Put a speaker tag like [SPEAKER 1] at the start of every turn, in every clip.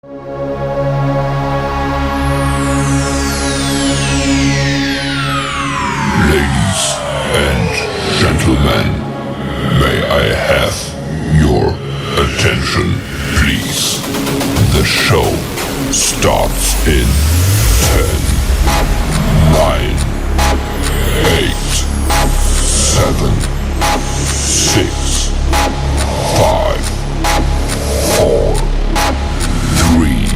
[SPEAKER 1] Ladies and gentlemen, may I have your attention, please? The show starts in 10, 9, 8, 7, 6, 5, 4, 3,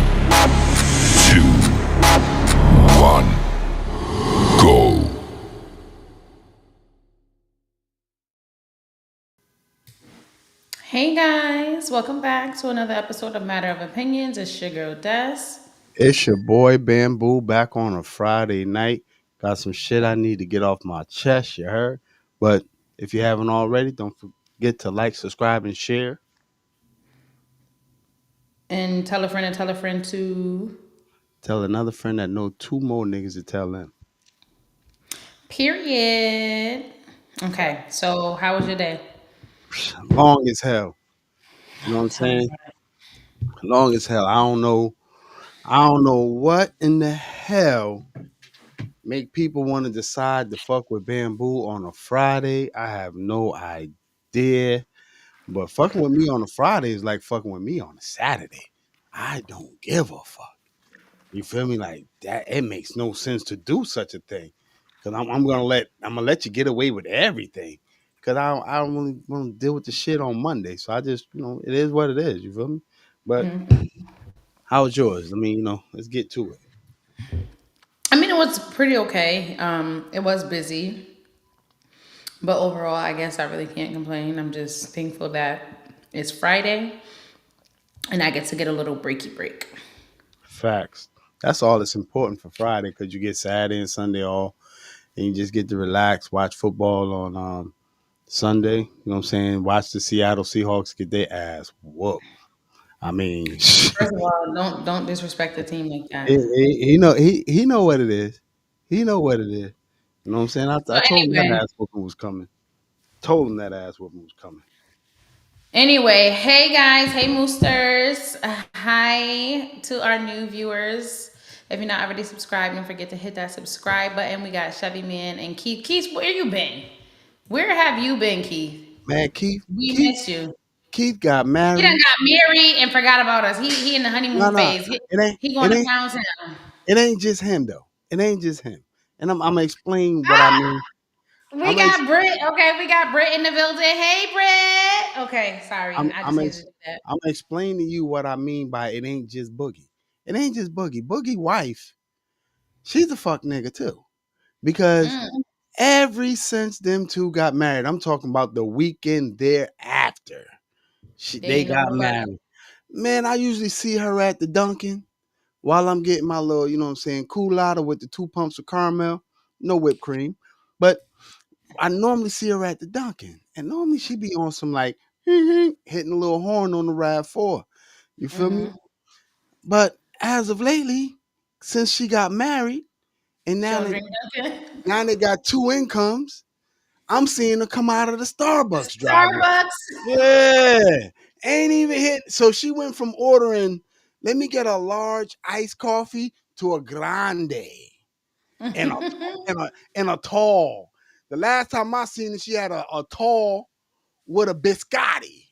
[SPEAKER 1] 2, 1, go.
[SPEAKER 2] Hey guys, welcome back to another episode of Matter of Opinions. It's your girl Des.
[SPEAKER 3] It's your boy Bamboo back on a Friday night. Got some shit I need to get off my chest, you heard? But if you haven't already, don't forget to like, subscribe, and share.
[SPEAKER 2] And tell a friend to
[SPEAKER 3] Tell another friend that know two more niggas to tell them.
[SPEAKER 2] period. Okay, so how was your day?
[SPEAKER 3] Long as hell. You know what I'm
[SPEAKER 2] Tell me
[SPEAKER 3] saying?
[SPEAKER 2] about it.
[SPEAKER 3] Long as hell. I don't know. I don't know what in the hell make people want to decide to fuck with Bamboo on a Friday. I have no idea. But fucking with me on a Friday is like fucking with me on a Saturday. I don't give a fuck. You feel me? Like that, it makes no sense to do such a thing. Cause I'm gonna let you get away with everything. Cause I don't really want to deal with the shit on Monday. So I just it is what it is. You feel me? But how's yours? I mean, let's get to it.
[SPEAKER 2] I mean, it was pretty okay. It was busy, but overall, I guess I really can't complain. I'm just thankful that it's Friday and I get to get a little breaky break.
[SPEAKER 3] Facts. That's all that's important for Friday because you get Saturday and Sunday off, and you just get to relax, watch football on Sunday. You know what I'm saying? Watch the Seattle Seahawks get their ass whooped. I mean,
[SPEAKER 2] First of all, don't disrespect the team like that.
[SPEAKER 3] he know what it is. He know what it is. You know what I'm saying? I
[SPEAKER 2] So
[SPEAKER 3] told him that
[SPEAKER 2] anyway,
[SPEAKER 3] ass whooping was coming. Told him that ass whooping was coming.
[SPEAKER 2] Hey guys, hey Moosters. Hi to our new viewers. If you're not already subscribed, don't forget to hit that subscribe button. We got Chevy Man and Keith. Keith, where you been? Where have you been, Keith?
[SPEAKER 3] Man, Keith,
[SPEAKER 2] We
[SPEAKER 3] Keith,
[SPEAKER 2] miss you.
[SPEAKER 3] Keith got
[SPEAKER 2] He done
[SPEAKER 3] married.
[SPEAKER 2] got married and forgot about us. He in the
[SPEAKER 3] No,
[SPEAKER 2] honeymoon
[SPEAKER 3] no,
[SPEAKER 2] phase.
[SPEAKER 3] it ain't,
[SPEAKER 2] He going
[SPEAKER 3] it
[SPEAKER 2] to
[SPEAKER 3] ain't,
[SPEAKER 2] pound town.
[SPEAKER 3] it ain't just him though. It ain't just him. And I'm gonna explain what I
[SPEAKER 2] Ah,
[SPEAKER 3] mean.
[SPEAKER 2] we
[SPEAKER 3] I'm gonna, ex-
[SPEAKER 2] got Britt. Okay, we got Britt in the building. Hey, Britt. Okay, sorry.
[SPEAKER 3] I'm,
[SPEAKER 2] I
[SPEAKER 3] I'm,
[SPEAKER 2] just needed to
[SPEAKER 3] ex-
[SPEAKER 2] do that.
[SPEAKER 3] I'm gonna explain to you what I mean by it ain't just Boogie. It ain't just Boogie. Boogie wife, she's a fuck nigga too. Because
[SPEAKER 2] Mm,
[SPEAKER 3] ever since them two got married, I'm talking about the weekend thereafter,
[SPEAKER 2] they
[SPEAKER 3] they
[SPEAKER 2] ain't know
[SPEAKER 3] got
[SPEAKER 2] nobody.
[SPEAKER 3] married. Man, I usually see her at the Dunkin' while I'm getting my little, you know what I'm saying, culotta with the 2 pumps of caramel, no whipped cream. But I normally see her at the Dunkin', and normally she be on some like hitting a little horn on the ride four. You feel me?
[SPEAKER 2] Mm-hmm.
[SPEAKER 3] But as of lately, since she got married, and
[SPEAKER 2] She
[SPEAKER 3] now
[SPEAKER 2] don't
[SPEAKER 3] they
[SPEAKER 2] drink Dunkin'.
[SPEAKER 3] now they got two incomes. I'm seeing her come out of the Starbucks driving.
[SPEAKER 2] Starbucks.
[SPEAKER 3] Yeah. Ain't even hit. So she went from ordering, let me get a large iced coffee to a grande and a and a tall. The last time I seen it, she had a tall with a biscotti.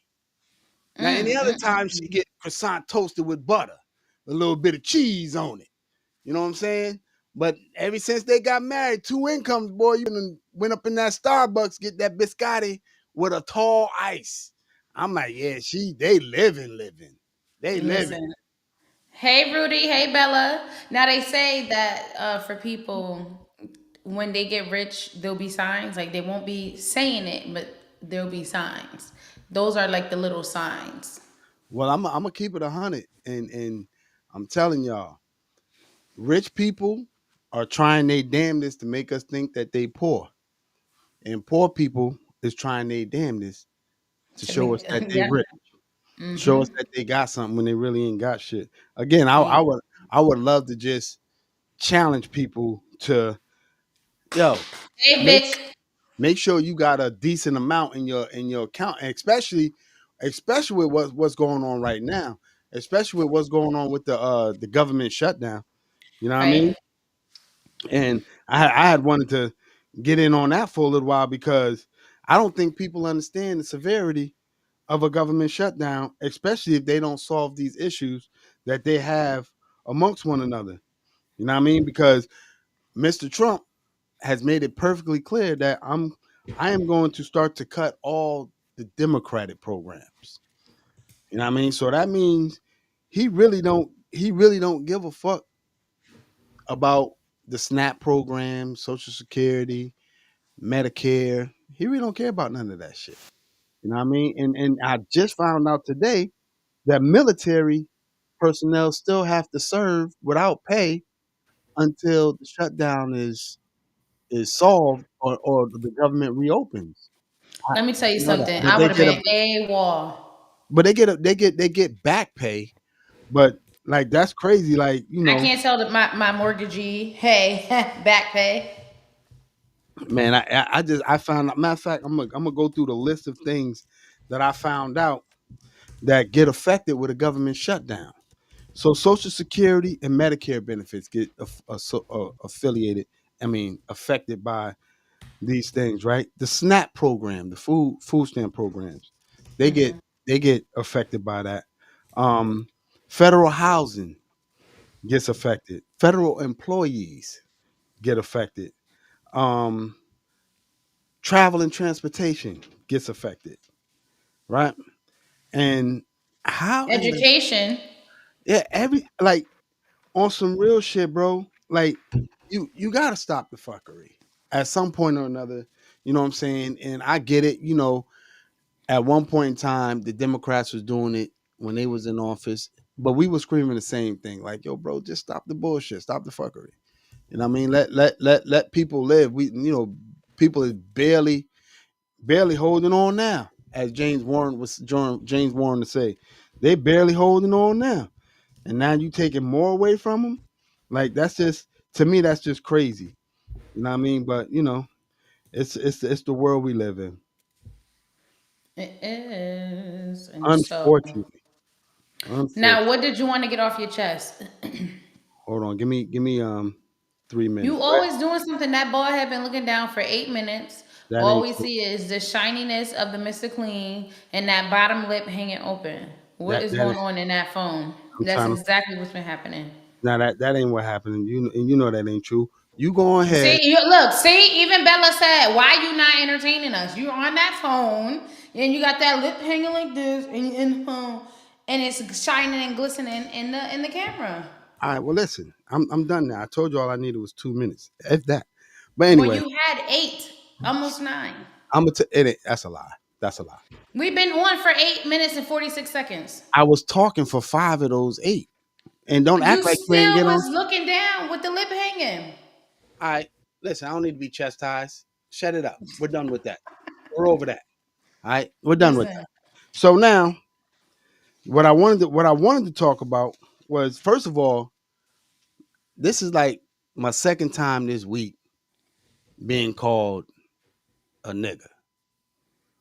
[SPEAKER 3] Now any other time she
[SPEAKER 2] Mm.
[SPEAKER 3] get croissant toasted with butter, a little bit of cheese on it. You know what I'm saying? But ever since they got married, two incomes, boy, you done went up in that Starbucks, get that biscotti with a tall ice. I'm like, yeah, they living. They living.
[SPEAKER 2] Listen. Hey, Rudy. Hey, Bella. Now they say that for people, when they get rich, there'll be signs. Like they won't be saying it, but there'll be signs. Those are like the little signs.
[SPEAKER 3] Well, I'm gonna keep it 100, and I'm telling y'all, rich people are trying their damnedest to make us think that they poor, and poor people is trying their damnedest to
[SPEAKER 2] To
[SPEAKER 3] show
[SPEAKER 2] make
[SPEAKER 3] us that they
[SPEAKER 2] yeah.
[SPEAKER 3] rich. Show us
[SPEAKER 2] Mm-hmm.
[SPEAKER 3] that they got something when they really ain't got shit. Again,
[SPEAKER 2] Yeah.
[SPEAKER 3] I would love to just challenge people to
[SPEAKER 2] Hey,
[SPEAKER 3] make
[SPEAKER 2] Vic.
[SPEAKER 3] make sure you got a decent amount in your account, and especially with what's going on right now. especially with what's going on with the government shutdown. You know what I
[SPEAKER 2] Right.
[SPEAKER 3] mean? And I had wanted to get in on that for a little while because I don't think people understand the severity of a government shutdown, especially if they don't solve these issues that they have amongst one another. You know what I mean? Because Mr. Trump has made it perfectly clear that I am going to start to cut all the Democratic programs. You know what I mean? So that means he really don't give a fuck about the SNAP program, Social Security, Medicare. He really don't care about none of that shit. You know what I mean? And I just found out today that military personnel still have to serve without pay until the shutdown is solved or the government reopens. I
[SPEAKER 2] Let me tell you
[SPEAKER 3] know that,
[SPEAKER 2] something.
[SPEAKER 3] but
[SPEAKER 2] I
[SPEAKER 3] they
[SPEAKER 2] would have
[SPEAKER 3] get a
[SPEAKER 2] been AWOL.
[SPEAKER 3] they get back pay, but like that's crazy. Like
[SPEAKER 2] I can't tell my mortgagee, hey, back pay.
[SPEAKER 3] man, I found out. Matter of fact, I'm gonna go through the list of things that I found out that get affected with a government shutdown. So Social Security and Medicare benefits get affiliated. I mean, affected by these things, right? The SNAP program, the food stamp programs, they get
[SPEAKER 2] Hmm.
[SPEAKER 3] they get affected by that. Um, Federal housing gets affected. Federal employees get affected. Um, Travel and transportation gets affected, right? And how in the
[SPEAKER 2] Education.
[SPEAKER 3] yeah every like on some real shit, bro. Like you gotta stop the fuckery at some point or another. You know what I'm saying? And I get it. At one point in time, the Democrats was doing it when they was in office, but we were screaming the same thing, like, "Yo, bro, just stop the bullshit, stop the fuckery." You know what I mean? Let people live. People is barely holding on now, as James Warren to say, they barely holding on now, and now you taking more away from them. Like that's just to me, that's just crazy. You know what I mean? But it's the world we live in.
[SPEAKER 2] It is. And so
[SPEAKER 3] Unfortunately,
[SPEAKER 2] now what
[SPEAKER 3] unfortunately.
[SPEAKER 2] did you want to get off your chest?
[SPEAKER 3] Hold on, give me 3 minutes.
[SPEAKER 2] You
[SPEAKER 3] Go ahead.
[SPEAKER 2] always doing something. That boy had been looking down for 8 minutes.
[SPEAKER 3] That
[SPEAKER 2] All
[SPEAKER 3] ain't
[SPEAKER 2] we
[SPEAKER 3] true.
[SPEAKER 2] see is the shininess of the Mr. Clean and that bottom lip hanging open. What
[SPEAKER 3] That
[SPEAKER 2] is
[SPEAKER 3] that
[SPEAKER 2] going
[SPEAKER 3] ain't,
[SPEAKER 2] on in that phone?
[SPEAKER 3] I'm
[SPEAKER 2] That's
[SPEAKER 3] trying to.
[SPEAKER 2] exactly what's been happening.
[SPEAKER 3] Now that ain't what happened. You know that ain't true. You go ahead.
[SPEAKER 2] See, you look, see, even Bella said, why you not entertaining us? You're on that phone and you got that lip hanging like this and it's shining and glistening in the camera.
[SPEAKER 3] All right. Well, listen. I'm done now. I told you all I needed was 2 minutes, if that. But
[SPEAKER 2] Well,
[SPEAKER 3] anyway,
[SPEAKER 2] you had eight, almost nine.
[SPEAKER 3] that's a lie. That's a lie.
[SPEAKER 2] We've been on for 8 minutes and 46 seconds.
[SPEAKER 3] I was talking for 5 of those 8, and don't
[SPEAKER 2] You
[SPEAKER 3] act like you ain't
[SPEAKER 2] still
[SPEAKER 3] get on.
[SPEAKER 2] was looking down with the lip hanging.
[SPEAKER 3] All right. Listen. I don't need to be chastised. Shut it up. We're done with that. We're over that. All right. We're done with that.
[SPEAKER 2] Listen,
[SPEAKER 3] So now, what I wanted to talk about was, first of all, this is like my second time this week being called a nigga,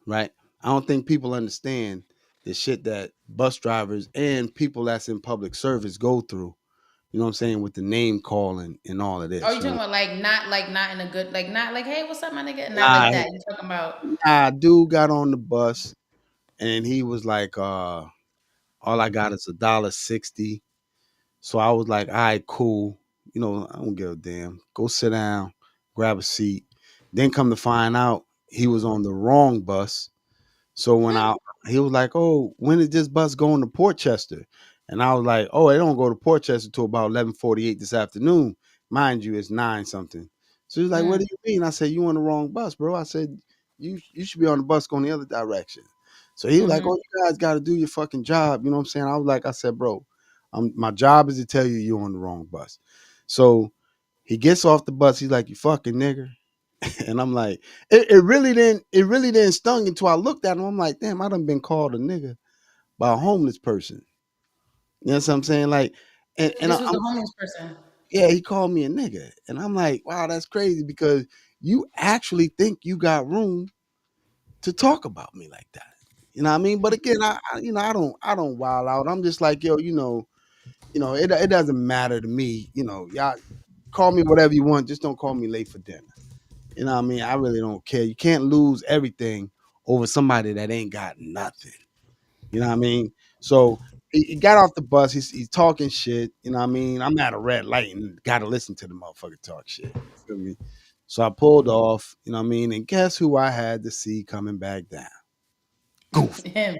[SPEAKER 3] right? I don't think people understand the shit that bus drivers and people that's in public service go through. You know what I'm saying, with the name calling and all of
[SPEAKER 2] are
[SPEAKER 3] this.
[SPEAKER 2] you
[SPEAKER 3] You
[SPEAKER 2] talking
[SPEAKER 3] know,
[SPEAKER 2] about like not in a good like not like hey what's up my nigga not like
[SPEAKER 3] nah,
[SPEAKER 2] that you talking about
[SPEAKER 3] dude got on the bus and he was like, all I got is $1.60. So I was like, all right, cool. I don't give a damn. Go sit down, grab a seat. Then come to find out he was on the wrong bus. So he was like, "Oh, when is this bus going to Portchester?" And I was like, "Oh, it don't go to Portchester till about 11:48 this afternoon. Mind you, it's 9 something." So he's like, "What
[SPEAKER 2] mm,
[SPEAKER 3] do you mean?" I said, "You on the wrong bus, bro." I said, "You should be on the bus going the other direction." So he was like,
[SPEAKER 2] mm-hmm.
[SPEAKER 3] "Oh, you guys got to do your fucking job." You know what I'm saying? I said, "Bro, my job is to tell you you're on the wrong bus." So he gets off the bus. He's like, "You fucking nigger." And I'm like, it really didn't stung until I looked at him. I'm like, damn, I done been called a nigga by a homeless person. You know what I'm saying? Like, and
[SPEAKER 2] This was
[SPEAKER 3] I'm
[SPEAKER 2] the homeless person.
[SPEAKER 3] yeah, he called me a nigga, and I'm like, wow, that's crazy because you actually think you got room to talk about me like that. You know what I mean? But again, I don't wild out. I'm just like, yo, it doesn't matter to me. Y'all call me whatever you want, just don't call me late for dinner. You know what I mean? I really don't care. You can't lose everything over somebody that ain't got nothing. You know what I mean? So he got off the bus. He's talking shit. You know what I mean? I'm at a red light and got to listen to the motherfucker talk shit. You feel me? So I pulled off. You know what I mean? And guess who I had to see coming back down? Goofy.
[SPEAKER 2] Him.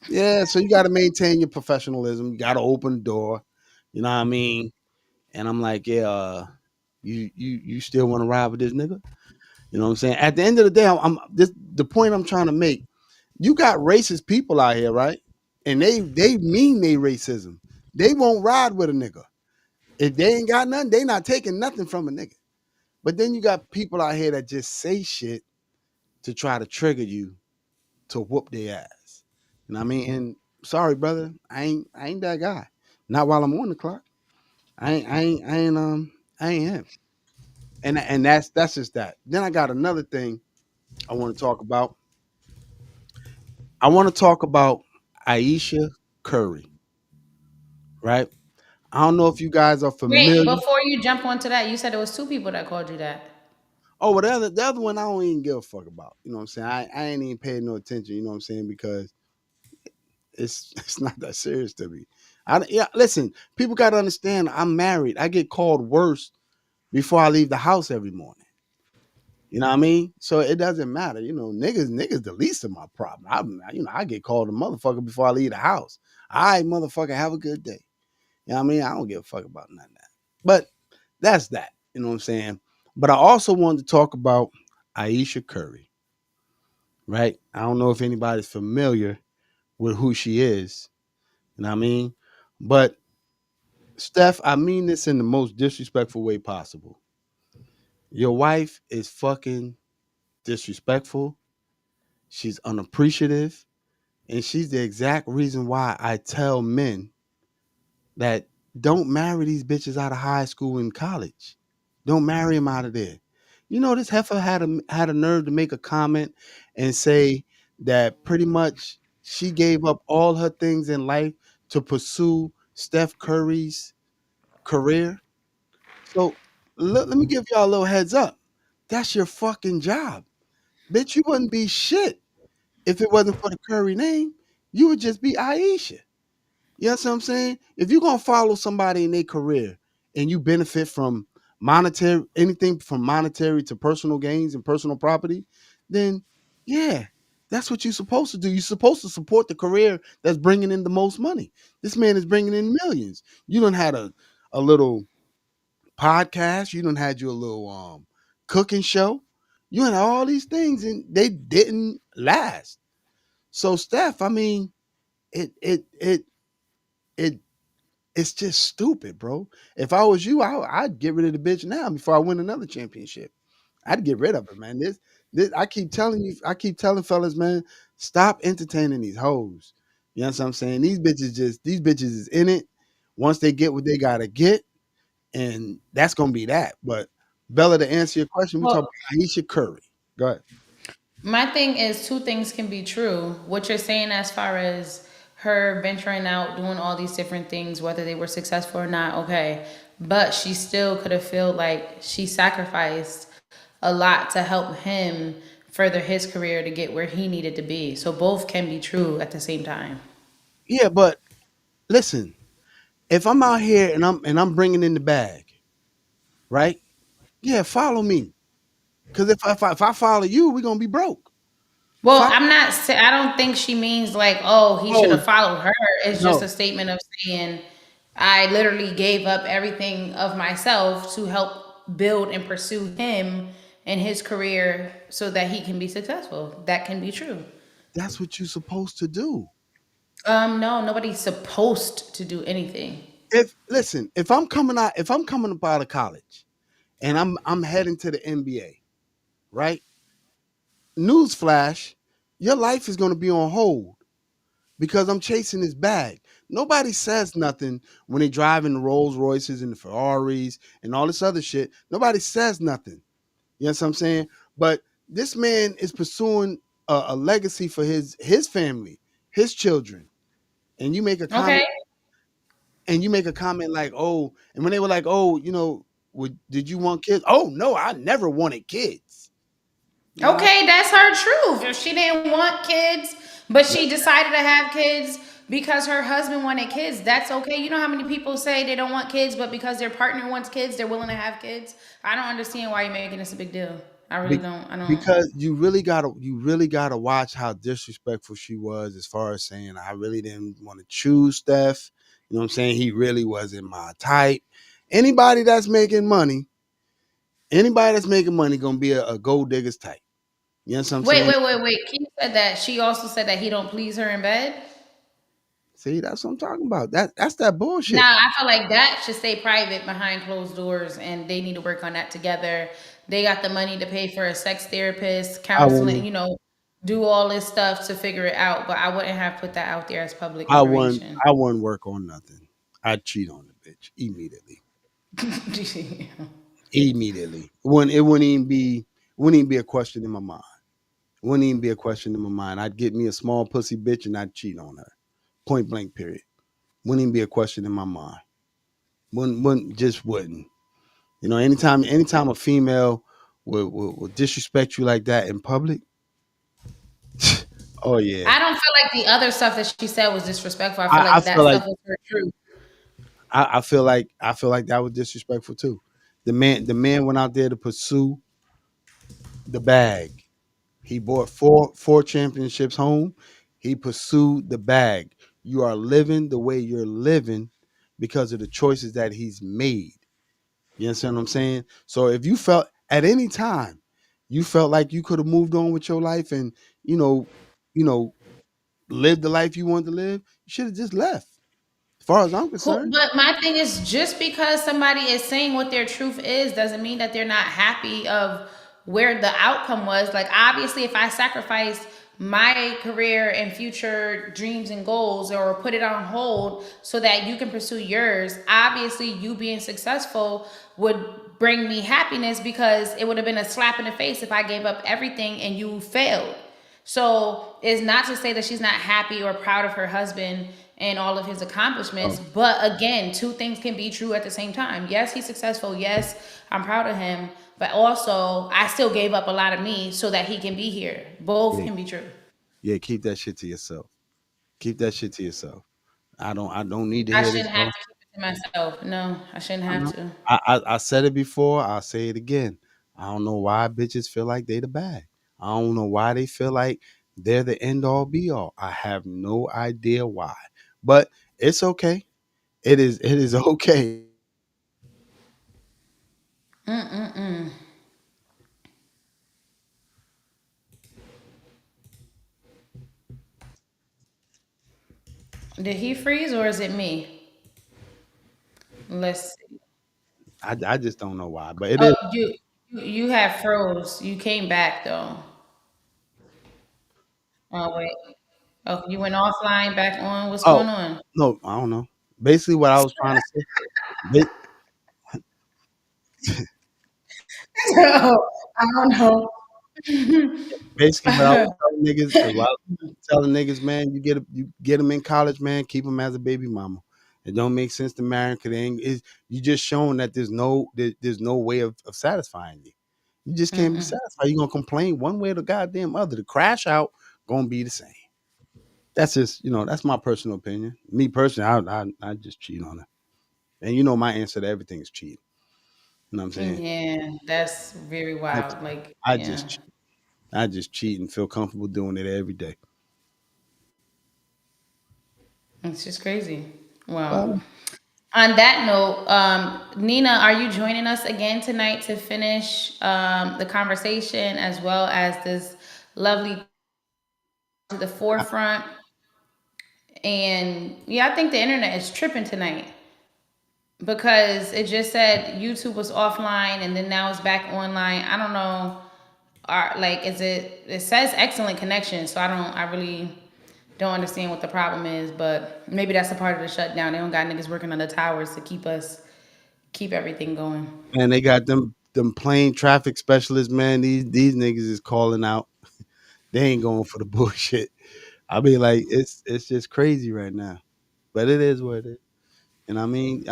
[SPEAKER 3] Yeah. So you got to maintain your professionalism. You got to open the door. You know what I mean? And I'm like, yeah, you still want to ride with this nigga? You know what I'm saying? At the end of the day, the point I'm trying to make. You got racist people out here, right? And they mean they racism. They won't ride with a nigga. If they ain't got nothing, they not taking nothing from a nigga. But then you got people out here that just say shit to try to trigger you to whoop their ass. You know what I mean? And sorry, brother, I ain't that guy. Not while I'm on the clock. I ain't him. And that's just that. Then I got another thing I want to talk about. I want to talk about Aisha Curry, right? I don't know if you guys are
[SPEAKER 2] Wait,
[SPEAKER 3] familiar.
[SPEAKER 2] before you jump onto that, you said it was two people that called you that.
[SPEAKER 3] Oh, well, the other one I don't even give a fuck about. You know what I'm saying? I ain't even paying no attention. You know what I'm saying? Because it's not that serious to me. Yeah, listen, people got to understand. I'm married. I get called worse before I leave the house every morning. You know what I mean? So it doesn't matter. Niggas the least of my problem. I get called a motherfucker before I leave the house. All right, motherfucker, have a good day. You know what I mean? I don't give a fuck about none of that. But that's that. You know what I'm saying? But I also wanted to talk about Aisha Curry, right? I don't know if anybody's familiar with who she is. You know what I mean? But Steph, I mean this in the most disrespectful way possible. Your wife is fucking disrespectful. She's unappreciative. And she's the exact reason why I tell men that don't marry these bitches out of high school and college. Don't marry them out of there. This heifer had a nerve to make a comment and say that pretty much she gave up all her things in life to pursue Steph Curry's career. So let me give y'all a little heads up. That's your fucking job. Bitch, you wouldn't be shit if it wasn't for the Curry name. You would just be Aisha. You know what I'm saying? If you're gonna follow somebody in their career and you benefit from monetary anything from monetary to personal gains and personal property, then yeah, that's what you're supposed to do. You're supposed to support the career that's bringing in the most money. This man is bringing in millions. You done had a little podcast. You done had your little cooking show. You had all these things and they didn't last. So Steph, I mean, it it it's just stupid, bro. If I was you, I'd get rid of the bitch now before I win another championship. I'd get rid of her, man. This I keep telling fellas, man, stop entertaining these hoes. You know what I'm saying? These bitches is in it. Once they get what they gotta get, and that's gonna be that. But Bella, to answer your question, we talk
[SPEAKER 2] Well,
[SPEAKER 3] about Aisha Curry. Go ahead.
[SPEAKER 2] my thing is two things can be true. What you're saying as far as her venturing out, doing all these different things, whether they were successful or not, okay. But she still could have felt like she sacrificed a lot to help him further his career to get where he needed to be. So both can be true at the same time.
[SPEAKER 3] Yeah, but listen, if I'm out here and I'm bringing in the bag, right? Yeah, follow me. Because if I follow you, we're gonna be broke.
[SPEAKER 2] Well,
[SPEAKER 3] Follow.
[SPEAKER 2] I don't think she means like, oh, he should
[SPEAKER 3] Oh
[SPEAKER 2] have followed her. It's just
[SPEAKER 3] no,
[SPEAKER 2] a statement of saying, I literally gave up everything of myself to help build and pursue him and his career so that he can be successful. That can be true.
[SPEAKER 3] that's what you're supposed to do.
[SPEAKER 2] No, nobody's supposed to do anything.
[SPEAKER 3] If listen, if I'm coming up out of college and I'm heading to the NBA, right? Newsflash, your life is gonna be on hold because I'm chasing this bag. Nobody says nothing when they driving the Rolls Royces and the Ferraris and all this other shit. Nobody says nothing. You know what I'm saying? But this man is pursuing. a legacy for his family, his children, and you make a
[SPEAKER 2] Okay.
[SPEAKER 3] comment and you make a comment like, "Oh," and when they were like, "Oh, did you want kids?" "Oh no, I never wanted kids." You know,
[SPEAKER 2] Okay, that's her truth. If she didn't want kids, but she decided to have kids because her husband wanted kids, that's okay. You know how many people say they don't want kids, but because their partner wants kids, they're willing to have kids? I don't understand why you're making this a big deal. I really
[SPEAKER 3] be-
[SPEAKER 2] don't. I don't.
[SPEAKER 3] because you really gotta watch how disrespectful she was as far as saying I really didn't want to choose Steph. You know what I'm saying? He really wasn't my type. Anybody that's making money, anybody that's making money gonna be a gold digger's type. You know what I'm
[SPEAKER 2] Wait,
[SPEAKER 3] saying?
[SPEAKER 2] wait, wait, wait. Keith said that she also said that he don't please her in bed.
[SPEAKER 3] See, that's what I'm talking about. That's that bullshit.
[SPEAKER 2] Now, I feel like that should stay private behind closed doors, and they need to work on that together. They got the money to pay for a sex therapist,
[SPEAKER 3] I
[SPEAKER 2] counseling,
[SPEAKER 3] wouldn't.
[SPEAKER 2] do all this stuff to figure it out. But I wouldn't have put that out there as public
[SPEAKER 3] I wouldn't.
[SPEAKER 2] information.
[SPEAKER 3] I wouldn't work on nothing. I'd cheat on the bitch immediately. Immediately. It wouldn't even be a question in my mind. Wouldn't even be a question in my mind. I'd get me a small pussy bitch and I'd cheat on her. Point blank. Period. Wouldn't even be a question in my mind. Wouldn't. Anytime a female would disrespect you like that in public, oh yeah.
[SPEAKER 2] I don't feel like the other stuff that she said was disrespectful. I feel
[SPEAKER 3] I
[SPEAKER 2] like
[SPEAKER 3] feel
[SPEAKER 2] that
[SPEAKER 3] like
[SPEAKER 2] stuff was her truth.
[SPEAKER 3] I feel like that was disrespectful too. The man went out there to pursue the bag. He brought four championships home. He pursued the bag. You are living the way you're living because of the choices that he's made. You understand what I'm saying? So if you felt at any time you felt like you could have moved on with your life and you know, you know, lived the life you wanted to live, you should have just left. As far as I'm concerned.
[SPEAKER 2] But my thing is, just because somebody is saying what their truth is doesn't mean that they're not happy of where the outcome was. Like, obviously, if I sacrificed my career and future dreams and goals or put it on hold so that you can pursue yours, obviously you being successful would bring me happiness because it would have been a slap in the face if I gave up everything and you failed. So it's not to say that she's not happy or proud of her husband and all of his accomplishments,
[SPEAKER 3] Oh,
[SPEAKER 2] but again, two things can be true at the same time. Yes, he's successful. Yes, I'm proud of him, but also I still gave up a lot of me so that he can be here. Both
[SPEAKER 3] yeah,
[SPEAKER 2] can be true.
[SPEAKER 3] yeah. Keep that shit to yourself. Keep that shit to yourself. I don't need to
[SPEAKER 2] I
[SPEAKER 3] hear this.
[SPEAKER 2] shouldn't have to keep it to myself. No, I shouldn't
[SPEAKER 3] I
[SPEAKER 2] have
[SPEAKER 3] know.
[SPEAKER 2] to.
[SPEAKER 3] I said it before. I'll say it again. I don't know why bitches feel like they the bag. I don't know why they feel like they're the end all be all. I have no idea why. But it's okay. It is okay.
[SPEAKER 2] Mm-mm-mm. Did he freeze or is it me? Let's see.
[SPEAKER 3] I just don't know why. But it
[SPEAKER 2] Oh,
[SPEAKER 3] is.
[SPEAKER 2] you have froze. You came back though. Oh wait. Oh, you went offline, back on. What's
[SPEAKER 3] Oh
[SPEAKER 2] going on?
[SPEAKER 3] no, I don't know. Basically, what I was trying to say. ba-
[SPEAKER 2] Oh, I don't know.
[SPEAKER 3] Basically, what I was telling niggas, man, you get them in college, man, keep them as a baby mama. It don't make sense to marry because you just showing that there's no way of satisfying you. You just can't be
[SPEAKER 2] Mm-mm.
[SPEAKER 3] satisfied. You're gonna complain one way or the goddamn other. The crash out gonna be the same. That's just that's my personal opinion. Me personally, I just cheat on her, and my answer to everything is cheat. You know what I'm saying?
[SPEAKER 2] Yeah, that's very
[SPEAKER 3] I
[SPEAKER 2] wild. Like,
[SPEAKER 3] I
[SPEAKER 2] yeah,
[SPEAKER 3] just cheat. I just cheat and feel comfortable doing it every day.
[SPEAKER 2] it's just crazy. Well,
[SPEAKER 3] Well,
[SPEAKER 2] on that note, Nina, are you joining us again tonight to finish the conversation as well as this lovely to the
[SPEAKER 3] I,
[SPEAKER 2] forefront? And yeah, I think the internet is tripping tonight because it just said YouTube was offline and then now it's back online. I don't know. Like, is it? It says excellent connection, so I really don't understand what the problem is. But maybe that's a part of the shutdown. They don't got niggas working on the towers to keep everything going.
[SPEAKER 3] Man, they got them plane traffic specialists, man. These niggas is calling out. They ain't going for the bullshit. I be like, it's just crazy right now. But it is what it is. And I mean,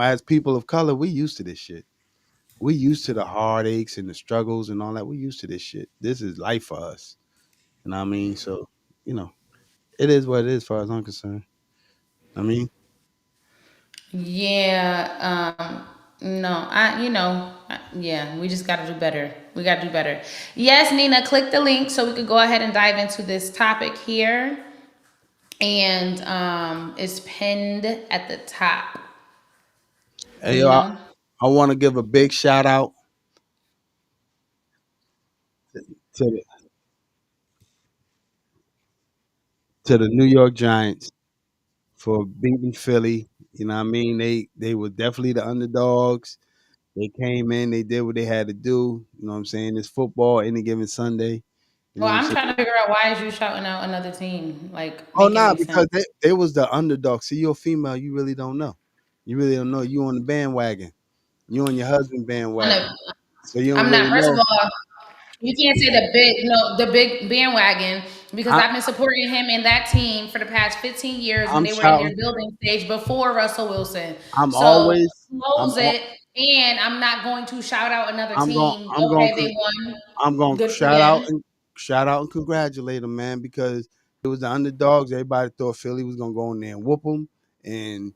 [SPEAKER 3] as people of color, we used to this shit. We used to the heartaches and the struggles and all that. We used to this shit. This is life for us. And I mean, so you know, it is what it is, as far as I'm concerned. I mean,
[SPEAKER 2] Yeah, no, yeah, we just got to do better. We got to do better. Yes, Nina, click the link so we could go ahead and dive into this topic here. And it's pinned at the top.
[SPEAKER 3] hey, yo,
[SPEAKER 2] Nina.
[SPEAKER 3] I want to give a big shout out to the New York Giants for beating Philly. You know what I mean? They were definitely the underdogs. They came in, they did what they had to do. You know what I'm saying? It's football any given Sunday. You know
[SPEAKER 2] Well,
[SPEAKER 3] what I'm
[SPEAKER 2] I'm
[SPEAKER 3] saying?
[SPEAKER 2] trying to figure out why is you shouting out another team? Like,
[SPEAKER 3] Oh
[SPEAKER 2] make it
[SPEAKER 3] nah,
[SPEAKER 2] make sense.
[SPEAKER 3] because they was the underdog. See, you're a female, you really don't know. You really don't know. You on the bandwagon. You on your husband
[SPEAKER 2] I know.
[SPEAKER 3] bandwagon. So you don't
[SPEAKER 2] I'm not.
[SPEAKER 3] really
[SPEAKER 2] First of
[SPEAKER 3] know.
[SPEAKER 2] all, you can't say the big bandwagon because
[SPEAKER 3] I,
[SPEAKER 2] I've been supporting him and that team for the past 15 years when
[SPEAKER 3] I'm
[SPEAKER 2] they were in their
[SPEAKER 3] shouting.
[SPEAKER 2] building stage before Russell Wilson.
[SPEAKER 3] I'm
[SPEAKER 2] So
[SPEAKER 3] always. I'm.
[SPEAKER 2] close it, and I'm not going to shout out another
[SPEAKER 3] I'm going.
[SPEAKER 2] team.
[SPEAKER 3] I'm going.
[SPEAKER 2] Okay, they won.
[SPEAKER 3] I'm going to
[SPEAKER 2] Good for them.
[SPEAKER 3] shout out and congratulate them, man, because it was the underdogs. Everybody thought Philly was gonna go in there and whoop them, and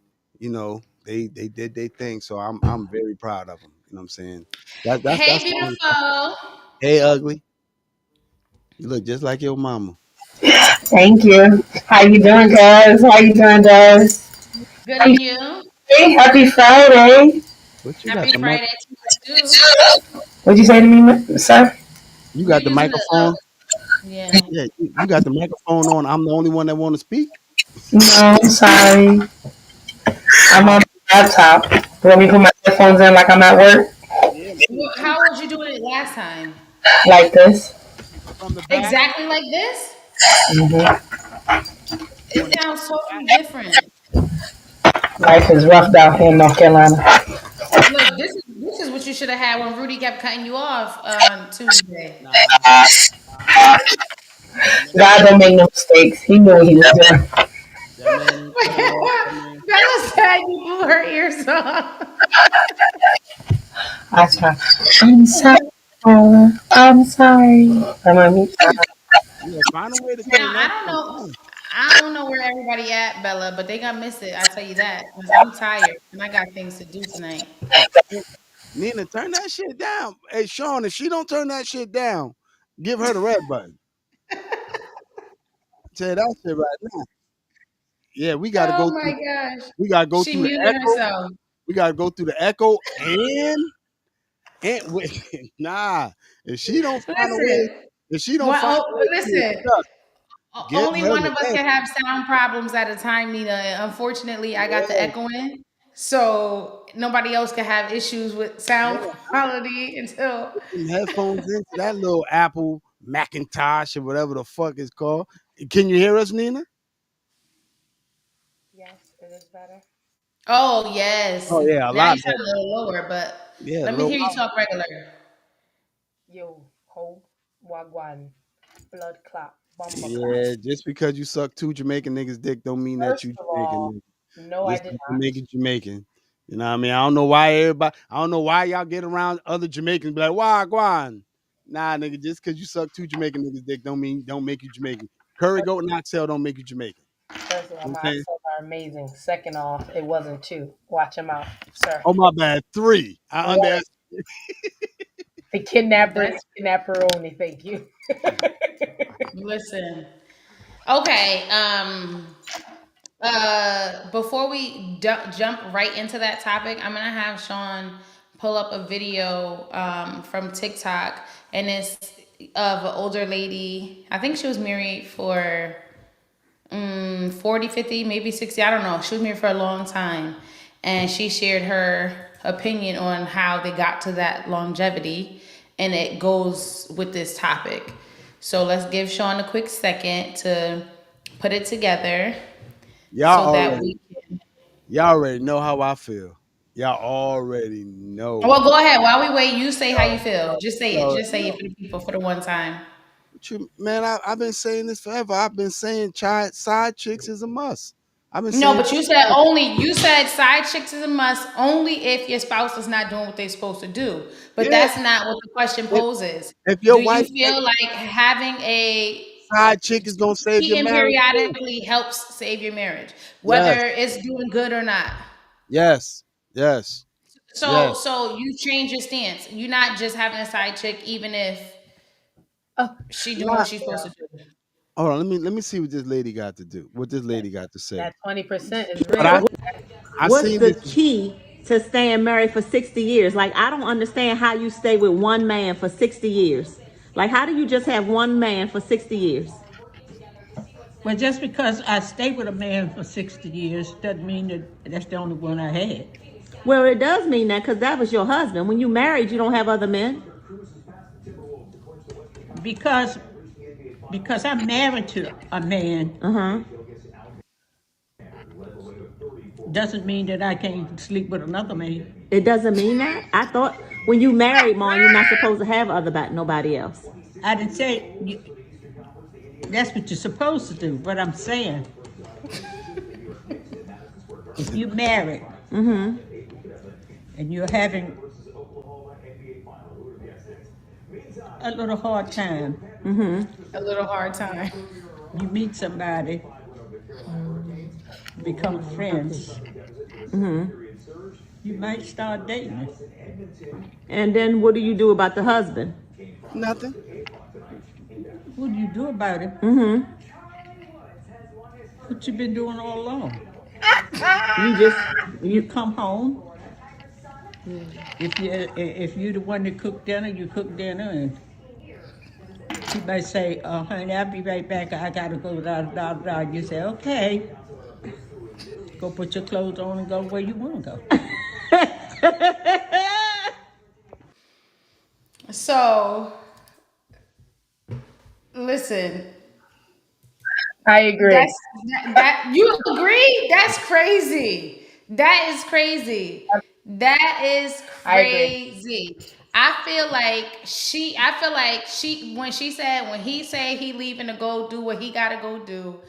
[SPEAKER 3] they did their thing. So I'm very proud of them. You know what I'm saying? That's
[SPEAKER 2] Hey,
[SPEAKER 3] the only.
[SPEAKER 2] beautiful.
[SPEAKER 3] Hey, ugly, you look just like your mama.
[SPEAKER 4] Thank you. How you doing, guys? How you doing, guys?
[SPEAKER 2] Good in you.
[SPEAKER 4] Hey, happy Friday.
[SPEAKER 3] But you got
[SPEAKER 2] Happy
[SPEAKER 3] the mic.
[SPEAKER 2] Friday to you too.
[SPEAKER 4] What'd you say to me, sir?
[SPEAKER 3] You
[SPEAKER 2] You're
[SPEAKER 3] got the
[SPEAKER 2] using
[SPEAKER 3] microphone.
[SPEAKER 2] yeah.
[SPEAKER 3] Yeah, you got the microphone on. I'm the only one that want to speak.
[SPEAKER 4] No, I'm sorry. I'm
[SPEAKER 3] Uh,
[SPEAKER 4] on my laptop. Let me put my headphones in like I'm at work,
[SPEAKER 3] yeah, man.
[SPEAKER 2] How was you doing it last time?
[SPEAKER 4] like this.
[SPEAKER 3] From the back.
[SPEAKER 2] Exactly like this?
[SPEAKER 4] hmm
[SPEAKER 3] You want
[SPEAKER 2] It
[SPEAKER 3] to
[SPEAKER 2] sounds
[SPEAKER 3] back?
[SPEAKER 2] totally different.
[SPEAKER 4] Life is rough down here in North Carolina.
[SPEAKER 2] Look, this is what you should have had when Rudy kept cutting you off on Tuesday.
[SPEAKER 3] Nah, that man,
[SPEAKER 4] God don't make no mistakes. He knew what he was doing.
[SPEAKER 3] that man ain't cut her off. That man.
[SPEAKER 2] Bella said you blew her ears off.
[SPEAKER 4] I try. I'm sorry. Paula. I'm sorry. I'm on mute.
[SPEAKER 3] Yeah, find a way to
[SPEAKER 2] Now
[SPEAKER 3] turn
[SPEAKER 2] I
[SPEAKER 3] that
[SPEAKER 2] don't
[SPEAKER 3] shit
[SPEAKER 2] know.
[SPEAKER 3] down.
[SPEAKER 2] I don't know where everybody at, Bella, but they gonna miss it. I tell you that because I'm tired and I got things to do tonight.
[SPEAKER 3] Hey, Nina, turn that shit down. Hey, Sean, if she don't turn that shit down, give her the red button. Tell you that shit right now. Yeah, we got to
[SPEAKER 2] Oh
[SPEAKER 3] go
[SPEAKER 2] my
[SPEAKER 3] through.
[SPEAKER 2] gosh,
[SPEAKER 3] We got to go
[SPEAKER 2] she
[SPEAKER 3] through the
[SPEAKER 2] muted
[SPEAKER 3] echo.
[SPEAKER 2] herself.
[SPEAKER 3] We got to go through the echo and wait, nah. If she don't find a way,
[SPEAKER 2] Listen,
[SPEAKER 3] if she don't
[SPEAKER 2] what?
[SPEAKER 3] find a
[SPEAKER 2] Oh,
[SPEAKER 3] way to get
[SPEAKER 2] listen.
[SPEAKER 3] stuck, give
[SPEAKER 2] Only
[SPEAKER 3] her
[SPEAKER 2] one
[SPEAKER 3] the
[SPEAKER 2] of us
[SPEAKER 3] red.
[SPEAKER 2] can have sound problems at a time, Nina. And unfortunately, I got the
[SPEAKER 3] Yeah,
[SPEAKER 2] echoing, so nobody else can have issues with sound
[SPEAKER 3] yeah.
[SPEAKER 2] quality until.
[SPEAKER 3] Put them headphones into that little Apple Macintosh or whatever the fuck it's called. Can you hear us, Nina?
[SPEAKER 4] Yes, it is better.
[SPEAKER 2] Oh yes,
[SPEAKER 3] Oh yeah, a
[SPEAKER 2] now you
[SPEAKER 3] lot
[SPEAKER 2] sound
[SPEAKER 3] better.
[SPEAKER 2] a little lower, but
[SPEAKER 3] Yeah, a
[SPEAKER 2] let me
[SPEAKER 3] little
[SPEAKER 2] hear you
[SPEAKER 3] while.
[SPEAKER 2] talk regular.
[SPEAKER 4] Yo, ho, wagwan, blood clot, bomber clot.
[SPEAKER 3] Yeah, just because you suck two Jamaican niggas dick don't mean that
[SPEAKER 4] First
[SPEAKER 3] you
[SPEAKER 4] of
[SPEAKER 3] Jamaican.
[SPEAKER 4] all,
[SPEAKER 3] Nigga.
[SPEAKER 4] no, I
[SPEAKER 3] Just
[SPEAKER 4] did
[SPEAKER 3] 'cause you
[SPEAKER 4] not.
[SPEAKER 3] make it Jamaican. You know what I mean? I don't know why everybody. I don't know why y'all get around other Jamaicans and be like, "Why, Guan?" Nah, nigga. Just because you suck two Jamaican niggas dick don't make you Jamaican. Curry goat and oxtail don't make you Jamaican.
[SPEAKER 4] First of all,
[SPEAKER 3] You know
[SPEAKER 4] my
[SPEAKER 3] what I'm saying?
[SPEAKER 4] accents are amazing. Second off, it wasn't two. Watch him out, sir.
[SPEAKER 3] Oh my bad. Three. I
[SPEAKER 4] One,
[SPEAKER 3] underestimated.
[SPEAKER 4] the kidnapper
[SPEAKER 2] That's
[SPEAKER 4] is kidnapper only. Thank you.
[SPEAKER 2] listen. Okay. Before we jump right into that topic, I'm gonna have Sean pull up a video from TikTok, and it's of an older lady. I think she was married for 40, 50, maybe 60. I don't know. She was married for a long time, and she shared her opinion on how they got to that longevity, and it goes with this topic. So let's give Sean a quick second to put it together
[SPEAKER 3] Y'all
[SPEAKER 2] so that
[SPEAKER 3] already.
[SPEAKER 2] we can.
[SPEAKER 3] Y'all already know how I feel. Y'all already know.
[SPEAKER 2] Well, go ahead. While we wait, you say how
[SPEAKER 3] Yo,
[SPEAKER 2] you feel. Just say it.
[SPEAKER 3] yo,
[SPEAKER 2] Just say it for the people for the one time.
[SPEAKER 3] Man, I've been saying this forever. I've been saying side chicks is a must. I've been
[SPEAKER 2] No,
[SPEAKER 3] saying
[SPEAKER 2] but you said side chicks is a must only if your spouse is not doing what they're supposed to do. But
[SPEAKER 3] yeah.
[SPEAKER 2] that's not what the question
[SPEAKER 3] If,
[SPEAKER 2] poses.
[SPEAKER 3] if
[SPEAKER 2] Do
[SPEAKER 3] your
[SPEAKER 2] you
[SPEAKER 3] wife
[SPEAKER 2] feel like having a
[SPEAKER 3] side chick is gonna save your
[SPEAKER 2] cheating
[SPEAKER 3] marriage,
[SPEAKER 2] periodically helps save your marriage, whether
[SPEAKER 3] yes,
[SPEAKER 2] it's doing good or not?
[SPEAKER 3] yes, yes,
[SPEAKER 2] So
[SPEAKER 3] yes.
[SPEAKER 2] so you change your stance. You're not just having a side chick even if she doing what
[SPEAKER 3] Not,
[SPEAKER 2] she's supposed to do.
[SPEAKER 3] hold on. Let me see what this lady got to do. What this lady got to say.
[SPEAKER 5] That 20% is
[SPEAKER 3] But
[SPEAKER 5] real.
[SPEAKER 3] I
[SPEAKER 6] What's
[SPEAKER 3] seen
[SPEAKER 6] the
[SPEAKER 3] this.
[SPEAKER 6] key to staying married for 60 years? Like, I don't understand how you stay with one man for 60 years. Like, how do you just have one man for 60 years?
[SPEAKER 7] Well, just because I stayed with a man for 60 years doesn't mean that that's the only one I had.
[SPEAKER 6] Well, it does mean that because that was your husband. When you married, you don't have other men.
[SPEAKER 7] Because I'm married to a man doesn't mean that I can't sleep with another man.
[SPEAKER 6] It doesn't mean that. I thought when you married, Mom, you're not supposed to have nobody else.
[SPEAKER 7] I didn't say that's what you're supposed to do. But I'm saying, if you married and you're having a little hard time,
[SPEAKER 2] A little hard time.
[SPEAKER 7] you meet somebody, become friends, you might start dating.
[SPEAKER 6] And then what do you do about the husband?
[SPEAKER 3] Nothing.
[SPEAKER 7] What do you do about it? What you been doing all along? You come home. If you the one that cook dinner, you cook dinner, and she might say, honey, I'll be right back. I gotta go, da, da, da. You say, okay. Go put your clothes on and go where you want to go.
[SPEAKER 2] So listen,
[SPEAKER 5] I agree.
[SPEAKER 2] that you agree? That's crazy. That is crazy. That is
[SPEAKER 5] I agree.
[SPEAKER 2] crazy. I feel like when he said he leaving to go do what he gotta go do,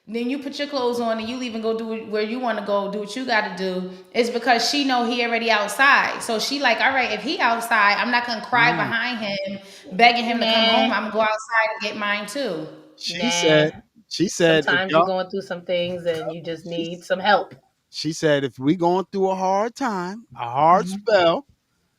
[SPEAKER 2] then you put your clothes on and you leave and go do where you want to go, do what you got to do. It's because she know he already outside. So she like, all right, if he outside, I'm not gonna cry
[SPEAKER 3] Nah.
[SPEAKER 2] behind him, begging him to come
[SPEAKER 5] Nah.
[SPEAKER 2] home. I'm gonna go outside and get mine too.
[SPEAKER 3] She
[SPEAKER 5] Nah.
[SPEAKER 3] said. She said if
[SPEAKER 5] Sometimes you're
[SPEAKER 3] y'all.
[SPEAKER 5] going through some things and you just
[SPEAKER 3] She,
[SPEAKER 5] need some help.
[SPEAKER 3] she said if we going through a hard time, a hard spell,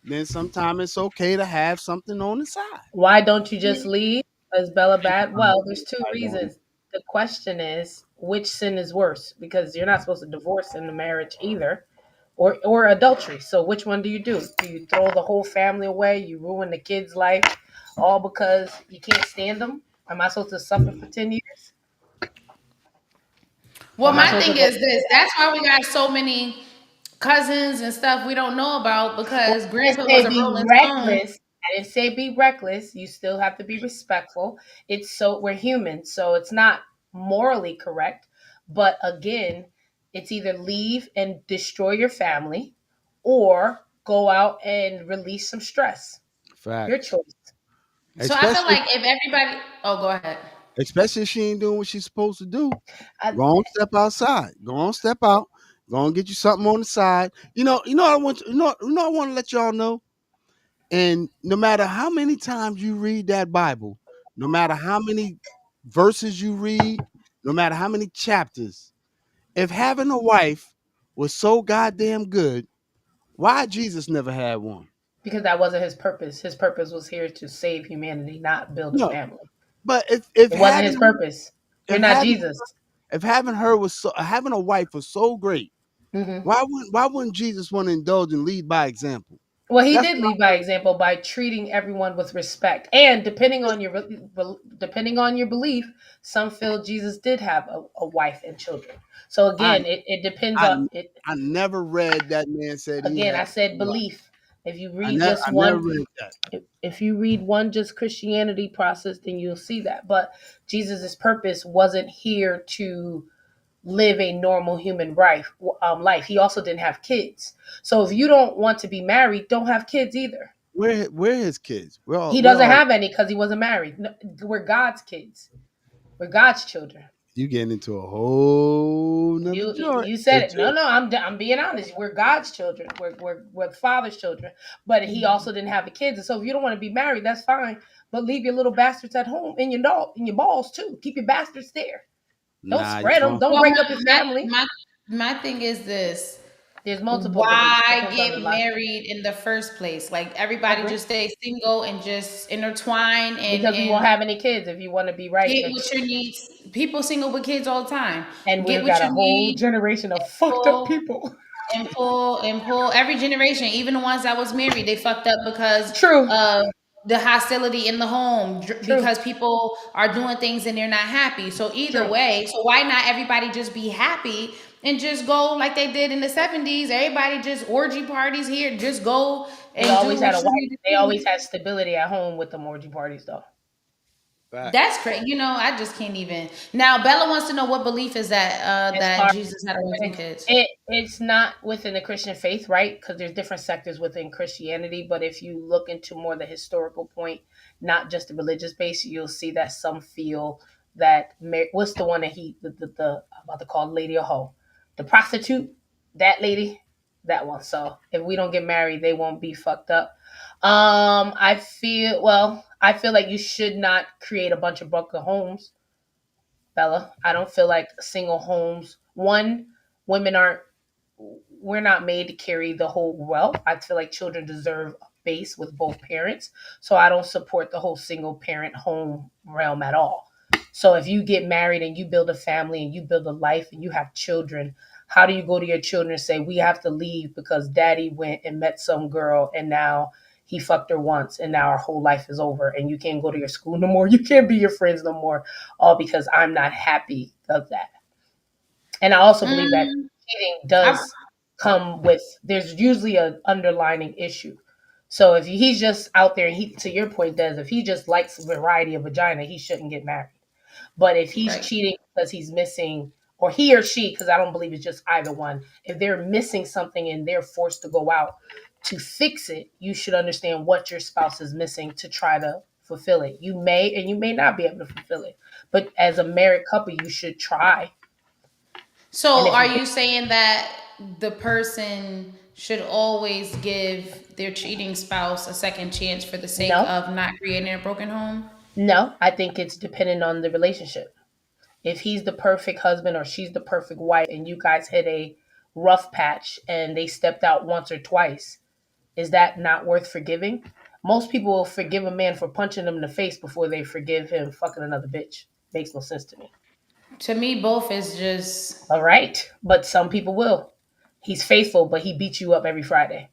[SPEAKER 3] then sometimes it's okay to have something on the side.
[SPEAKER 5] Why don't you just leave? Is Bella bad? Well, there's two
[SPEAKER 3] I don't.
[SPEAKER 5] reasons. The question is, which sin is worse? Because you're not supposed to divorce in the marriage either, or adultery. So which one do you do? Do you throw the whole family away? You ruin the kid's life, all because you can't stand them? Am I supposed to suffer for 10 years? Or
[SPEAKER 2] Well,
[SPEAKER 5] am I
[SPEAKER 2] my
[SPEAKER 5] supposed to
[SPEAKER 2] thing
[SPEAKER 5] go?
[SPEAKER 2] is this. That's why we got so many cousins and stuff we don't know about
[SPEAKER 5] Well,
[SPEAKER 2] because
[SPEAKER 5] I didn't
[SPEAKER 2] grandpa was
[SPEAKER 5] say
[SPEAKER 2] a
[SPEAKER 5] be
[SPEAKER 2] Rolling Stone.
[SPEAKER 5] reckless. I didn't say be reckless. You still have to be respectful. It's so we're human, so it's not morally correct. But again, it's either leave and destroy your family or go out and release some stress. Your
[SPEAKER 3] Facts.
[SPEAKER 5] choice.
[SPEAKER 2] So I feel
[SPEAKER 3] Especially,
[SPEAKER 2] like if everybody, oh, go ahead.
[SPEAKER 3] especially if she ain't doing what she's supposed to do.
[SPEAKER 5] I,
[SPEAKER 3] Go on, step outside. Go on, step out. Go on, get you something on the side. I want. I want to let y'all know. And no matter how many times you read that Bible, no matter how many verses you read, no matter how many chapters, if having a wife was so goddamn good, why Jesus never had one?
[SPEAKER 5] because that wasn't his purpose. His purpose was here to save humanity, not build a
[SPEAKER 3] No,
[SPEAKER 5] family.
[SPEAKER 3] but if
[SPEAKER 5] It wasn't his purpose. You're
[SPEAKER 3] if
[SPEAKER 5] not
[SPEAKER 3] having
[SPEAKER 5] Jesus.
[SPEAKER 3] if having her was having a wife was so great,
[SPEAKER 5] Hmm.
[SPEAKER 3] why wouldn't Jesus want to indulge and lead by example?
[SPEAKER 5] Well, he
[SPEAKER 3] That's
[SPEAKER 5] did lead by example by treating everyone with respect, and depending on your belief, some feel Jesus did have a wife and children. So
[SPEAKER 3] I
[SPEAKER 5] again, it depends
[SPEAKER 3] I
[SPEAKER 5] on it.
[SPEAKER 3] I never read that man said he
[SPEAKER 5] Again,
[SPEAKER 3] had
[SPEAKER 5] I said
[SPEAKER 3] a wife.
[SPEAKER 5] belief. If you read just
[SPEAKER 3] I never
[SPEAKER 5] one,
[SPEAKER 3] read that.
[SPEAKER 5] if you read one just Christianity process, then you'll see that. But Jesus's purpose wasn't here to live a normal human life. He also didn't have kids. So if you don't want to be married, don't have kids either.
[SPEAKER 3] We're his kids.
[SPEAKER 5] He
[SPEAKER 3] We're
[SPEAKER 5] doesn't
[SPEAKER 3] all.
[SPEAKER 5] have any because he wasn't married. No, we're God's kids. We're God's children.
[SPEAKER 3] You getting into a whole nother joint.
[SPEAKER 5] You said it. No, no, I'm being honest. We're God's children. We're the Father's children. But he also didn't have the kids. And so if you don't want to be married, that's fine. But leave your little bastards at home in your dog in your balls too. Keep your bastards there. Don't
[SPEAKER 3] Nah,
[SPEAKER 5] spread them.
[SPEAKER 3] you
[SPEAKER 5] Don't
[SPEAKER 2] Well,
[SPEAKER 5] break up his family.
[SPEAKER 2] my thing is this.
[SPEAKER 5] There's multiple beliefs.
[SPEAKER 2] Why
[SPEAKER 5] Depends on the
[SPEAKER 2] get
[SPEAKER 5] life.
[SPEAKER 2] married in the first place? Like everybody
[SPEAKER 5] Agree.
[SPEAKER 2] just stay single and just intertwine
[SPEAKER 5] Because we
[SPEAKER 2] and
[SPEAKER 5] won't have any kids if you want to be right.
[SPEAKER 2] get what your needs. People single with kids all the time.
[SPEAKER 5] And
[SPEAKER 2] Get
[SPEAKER 5] we've
[SPEAKER 2] what
[SPEAKER 5] got a
[SPEAKER 2] you
[SPEAKER 5] whole
[SPEAKER 2] need
[SPEAKER 5] generation of fucked up people.
[SPEAKER 2] and pull every generation, even the ones that was married, they fucked up because
[SPEAKER 5] True.
[SPEAKER 2] of the hostility in the home
[SPEAKER 5] True.
[SPEAKER 2] because people are doing things and they're not happy. So either
[SPEAKER 5] True.
[SPEAKER 2] way, so why not everybody just be happy and just go like they did in the 70s? Everybody just orgy parties here, just go and
[SPEAKER 5] They always
[SPEAKER 2] do
[SPEAKER 5] had
[SPEAKER 2] what
[SPEAKER 5] a
[SPEAKER 2] you
[SPEAKER 5] wife.
[SPEAKER 2] need to
[SPEAKER 5] They
[SPEAKER 2] do.
[SPEAKER 5] always had stability at home with the orgy parties, though.
[SPEAKER 3] Facts.
[SPEAKER 2] That's crazy. You know, I just can't even. Now, Bella wants to know what belief is that
[SPEAKER 5] It's
[SPEAKER 2] that
[SPEAKER 5] hard.
[SPEAKER 2] Jesus had away from kids.
[SPEAKER 5] It's not within the Christian faith, right? Because there's different sectors within Christianity. But if you look into more the historical point, not just the religious base, you'll see that some feel that what's the one that the I'm about to call Lady a hoe, the prostitute, that lady, that one. So if we don't get married, they won't be fucked up. I feel like you should not create a bunch of broken homes, Bella. I don't feel like single homes. One, women aren't. We're not made to carry the whole wealth. I feel like children deserve a base with both parents. So I don't support the whole single parent home realm at all. So if you get married and you build a family and you build a life and you have children, how do you go to your children and say we have to leave because daddy went and met some girl and now he fucked her once and now our whole life is over and you can't go to your school no more, you can't be your friends no more, all because I'm not happy of that. And I also believe that
[SPEAKER 2] Mm,
[SPEAKER 5] cheating
[SPEAKER 2] I,
[SPEAKER 5] does come with, there's usually an underlining issue. So if he's just out there, he, to your point, Des, if he just likes a variety of vagina, he shouldn't get married. But if he's
[SPEAKER 2] right.
[SPEAKER 5] cheating because he's missing, or he or she, because I don't believe it's just either one, if they're missing something and they're forced to go out to fix it, you should understand what your spouse is missing to try to fulfill it. You may and you may not be able to fulfill it, but as a married couple, you should try. And
[SPEAKER 2] So,
[SPEAKER 5] if
[SPEAKER 2] are
[SPEAKER 5] you
[SPEAKER 2] you saying that the person should always give their cheating spouse a second chance for the sake
[SPEAKER 5] no,
[SPEAKER 2] of not creating a broken home?
[SPEAKER 5] no, I think it's dependent on the relationship. If he's the perfect husband or she's the perfect wife and you guys hit a rough patch and they stepped out once or twice, is that not worth forgiving? Most people will forgive a man for punching them in the face before they forgive him fucking another bitch. Makes no sense to me.
[SPEAKER 2] To me, both is just
[SPEAKER 5] All right, but some people will. He's faithful, but he beats you up every Friday.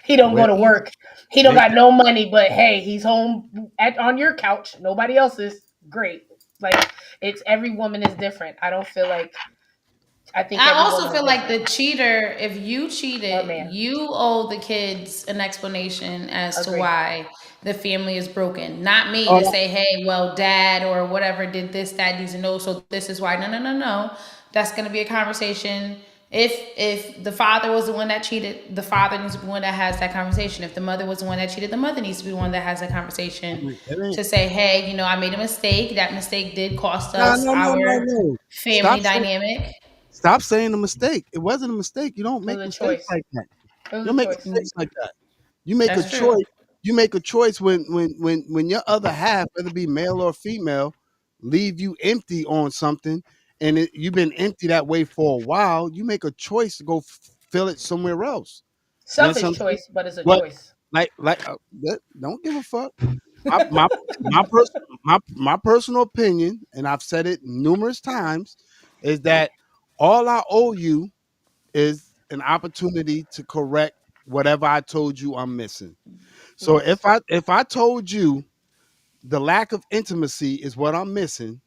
[SPEAKER 5] He don't go
[SPEAKER 3] Where
[SPEAKER 5] to work. He don't
[SPEAKER 3] they
[SPEAKER 5] got no money, but hey, he's home on your couch. Nobody else's. Great. Like it's every woman is different. I don't feel like I think
[SPEAKER 2] I
[SPEAKER 5] every
[SPEAKER 2] also
[SPEAKER 5] woman is
[SPEAKER 2] feel like
[SPEAKER 5] different.
[SPEAKER 2] the cheater, if you
[SPEAKER 5] Or
[SPEAKER 2] cheated,
[SPEAKER 5] man.
[SPEAKER 2] you owe the kids an explanation as to
[SPEAKER 5] Agree.
[SPEAKER 2] why the family is broken. Not me to
[SPEAKER 3] oh,
[SPEAKER 2] say, hey, well, dad or whatever did this, that, these, and those, so this is why. No, no, no, no. That's going to be a conversation. If the father was the one that cheated, the father needs to be the one that has that conversation. If the mother was the one that cheated, the mother needs to be the one that has that conversation
[SPEAKER 3] it ain't.
[SPEAKER 2] to say, hey, I made a mistake. That mistake did cost
[SPEAKER 3] No,
[SPEAKER 2] us
[SPEAKER 3] no, no, no,
[SPEAKER 2] our
[SPEAKER 3] no.
[SPEAKER 2] family
[SPEAKER 3] Stop saying.
[SPEAKER 2] dynamic.
[SPEAKER 3] Stop saying a mistake. It wasn't a mistake. You don't
[SPEAKER 5] It was
[SPEAKER 3] make
[SPEAKER 5] a
[SPEAKER 3] mistakes
[SPEAKER 5] choice.
[SPEAKER 3] like that.
[SPEAKER 5] It was
[SPEAKER 3] You
[SPEAKER 5] a
[SPEAKER 3] don't make
[SPEAKER 5] choice.
[SPEAKER 3] mistakes like that. You make a
[SPEAKER 2] That's true.
[SPEAKER 3] choice. You make a choice when your other half, whether it be male or female, leave you empty on something, and you've been empty that way for a while. You make a choice to go fill it somewhere else. You know what
[SPEAKER 5] Selfish
[SPEAKER 3] I'm saying?
[SPEAKER 5] choice, but it's a
[SPEAKER 3] But
[SPEAKER 5] choice.
[SPEAKER 3] don't give a fuck. My my my, pers- my personal opinion, and I've said it numerous times, is that all I owe you is an opportunity to correct whatever I told you I'm missing. So
[SPEAKER 5] Yes.
[SPEAKER 3] if I told you the lack of intimacy is what I'm missing,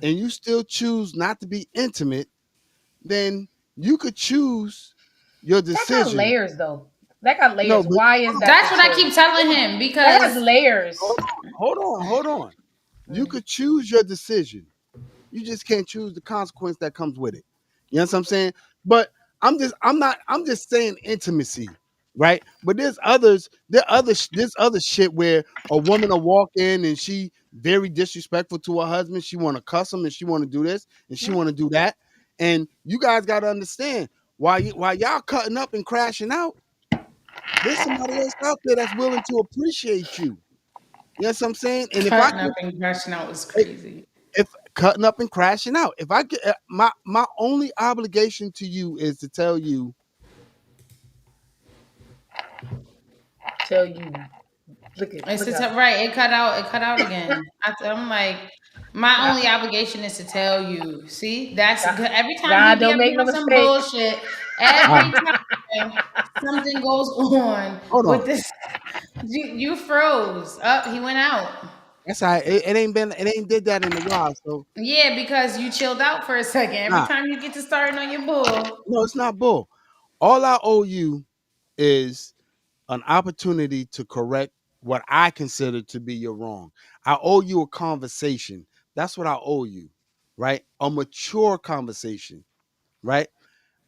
[SPEAKER 3] and you still choose not to be intimate, then you could choose your
[SPEAKER 5] That got
[SPEAKER 3] decision.
[SPEAKER 5] layers though. That got
[SPEAKER 3] No,
[SPEAKER 5] layers.
[SPEAKER 3] but
[SPEAKER 5] Why is that the
[SPEAKER 2] That's what I keep
[SPEAKER 5] choice?
[SPEAKER 2] telling him
[SPEAKER 5] That has
[SPEAKER 2] because
[SPEAKER 5] layers.
[SPEAKER 3] hold on. You
[SPEAKER 5] Mm.
[SPEAKER 3] could choose your decision. You just can't choose the consequence that comes with it. You know what I'm saying? But I'm just saying intimacy. right? But there's other shit where a woman will walk in and she very disrespectful to her husband. She want to cuss him and she want to do this and she want to do that. And you guys got to understand while y'all cutting up and crashing out, there's somebody else out there that's willing to appreciate you. You know what I'm saying? And if I
[SPEAKER 2] Cutting up
[SPEAKER 3] can,
[SPEAKER 2] and crashing out was crazy.
[SPEAKER 3] if cutting up and crashing out, if I get my only obligation to you is to tell you,
[SPEAKER 5] Tell you, look at
[SPEAKER 2] It's
[SPEAKER 5] look
[SPEAKER 2] just
[SPEAKER 5] out.
[SPEAKER 2] right. It cut out. It cut out again. I'm like, my
[SPEAKER 5] God,
[SPEAKER 2] only obligation is to tell you. See, that's
[SPEAKER 5] God,
[SPEAKER 2] good. Every time
[SPEAKER 5] God
[SPEAKER 2] he be
[SPEAKER 5] don't
[SPEAKER 2] up
[SPEAKER 5] make no
[SPEAKER 2] doing some
[SPEAKER 5] mistake.
[SPEAKER 2] bullshit,
[SPEAKER 3] ah,
[SPEAKER 2] every time something goes on
[SPEAKER 3] hold
[SPEAKER 2] with
[SPEAKER 3] on.
[SPEAKER 2] this, you froze. Up, he went out.
[SPEAKER 3] That's how it ain't did that in a while. So
[SPEAKER 2] Yeah, because you chilled out for a second. Every
[SPEAKER 3] nah,
[SPEAKER 2] time you get to starting on your bull,
[SPEAKER 3] no, it's not bull. All I owe you is an opportunity to correct what I consider to be your wrong. I owe you a conversation. That's what I owe you, right? A mature conversation, right?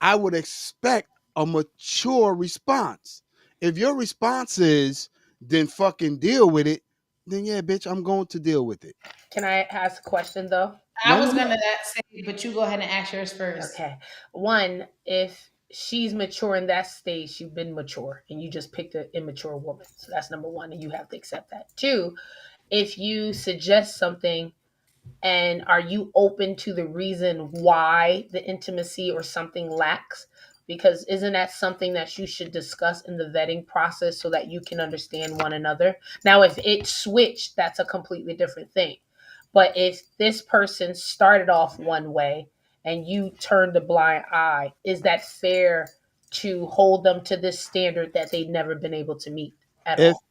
[SPEAKER 3] I would expect a mature response. If your response is, then fucking deal with it, then yeah, bitch, I'm going to deal with it.
[SPEAKER 5] Can I ask a question though?
[SPEAKER 2] I
[SPEAKER 3] No,
[SPEAKER 2] was
[SPEAKER 3] no, no.
[SPEAKER 2] gonna say, but you go ahead and ask yours first.
[SPEAKER 5] Okay. One, if she's mature in that stage, she's been mature, and you just picked an immature woman. So that's number one, and you have to accept that. Two, if you suggest something, and are you open to the reason why the intimacy or something lacks? Because isn't that something that you should discuss in the vetting process so that you can understand one another? Now, if it switched, that's a completely different thing. But if this person started off one way and you turned a blind eye, is that fair to hold them to this standard that they've never been able to meet at
[SPEAKER 3] If
[SPEAKER 5] all?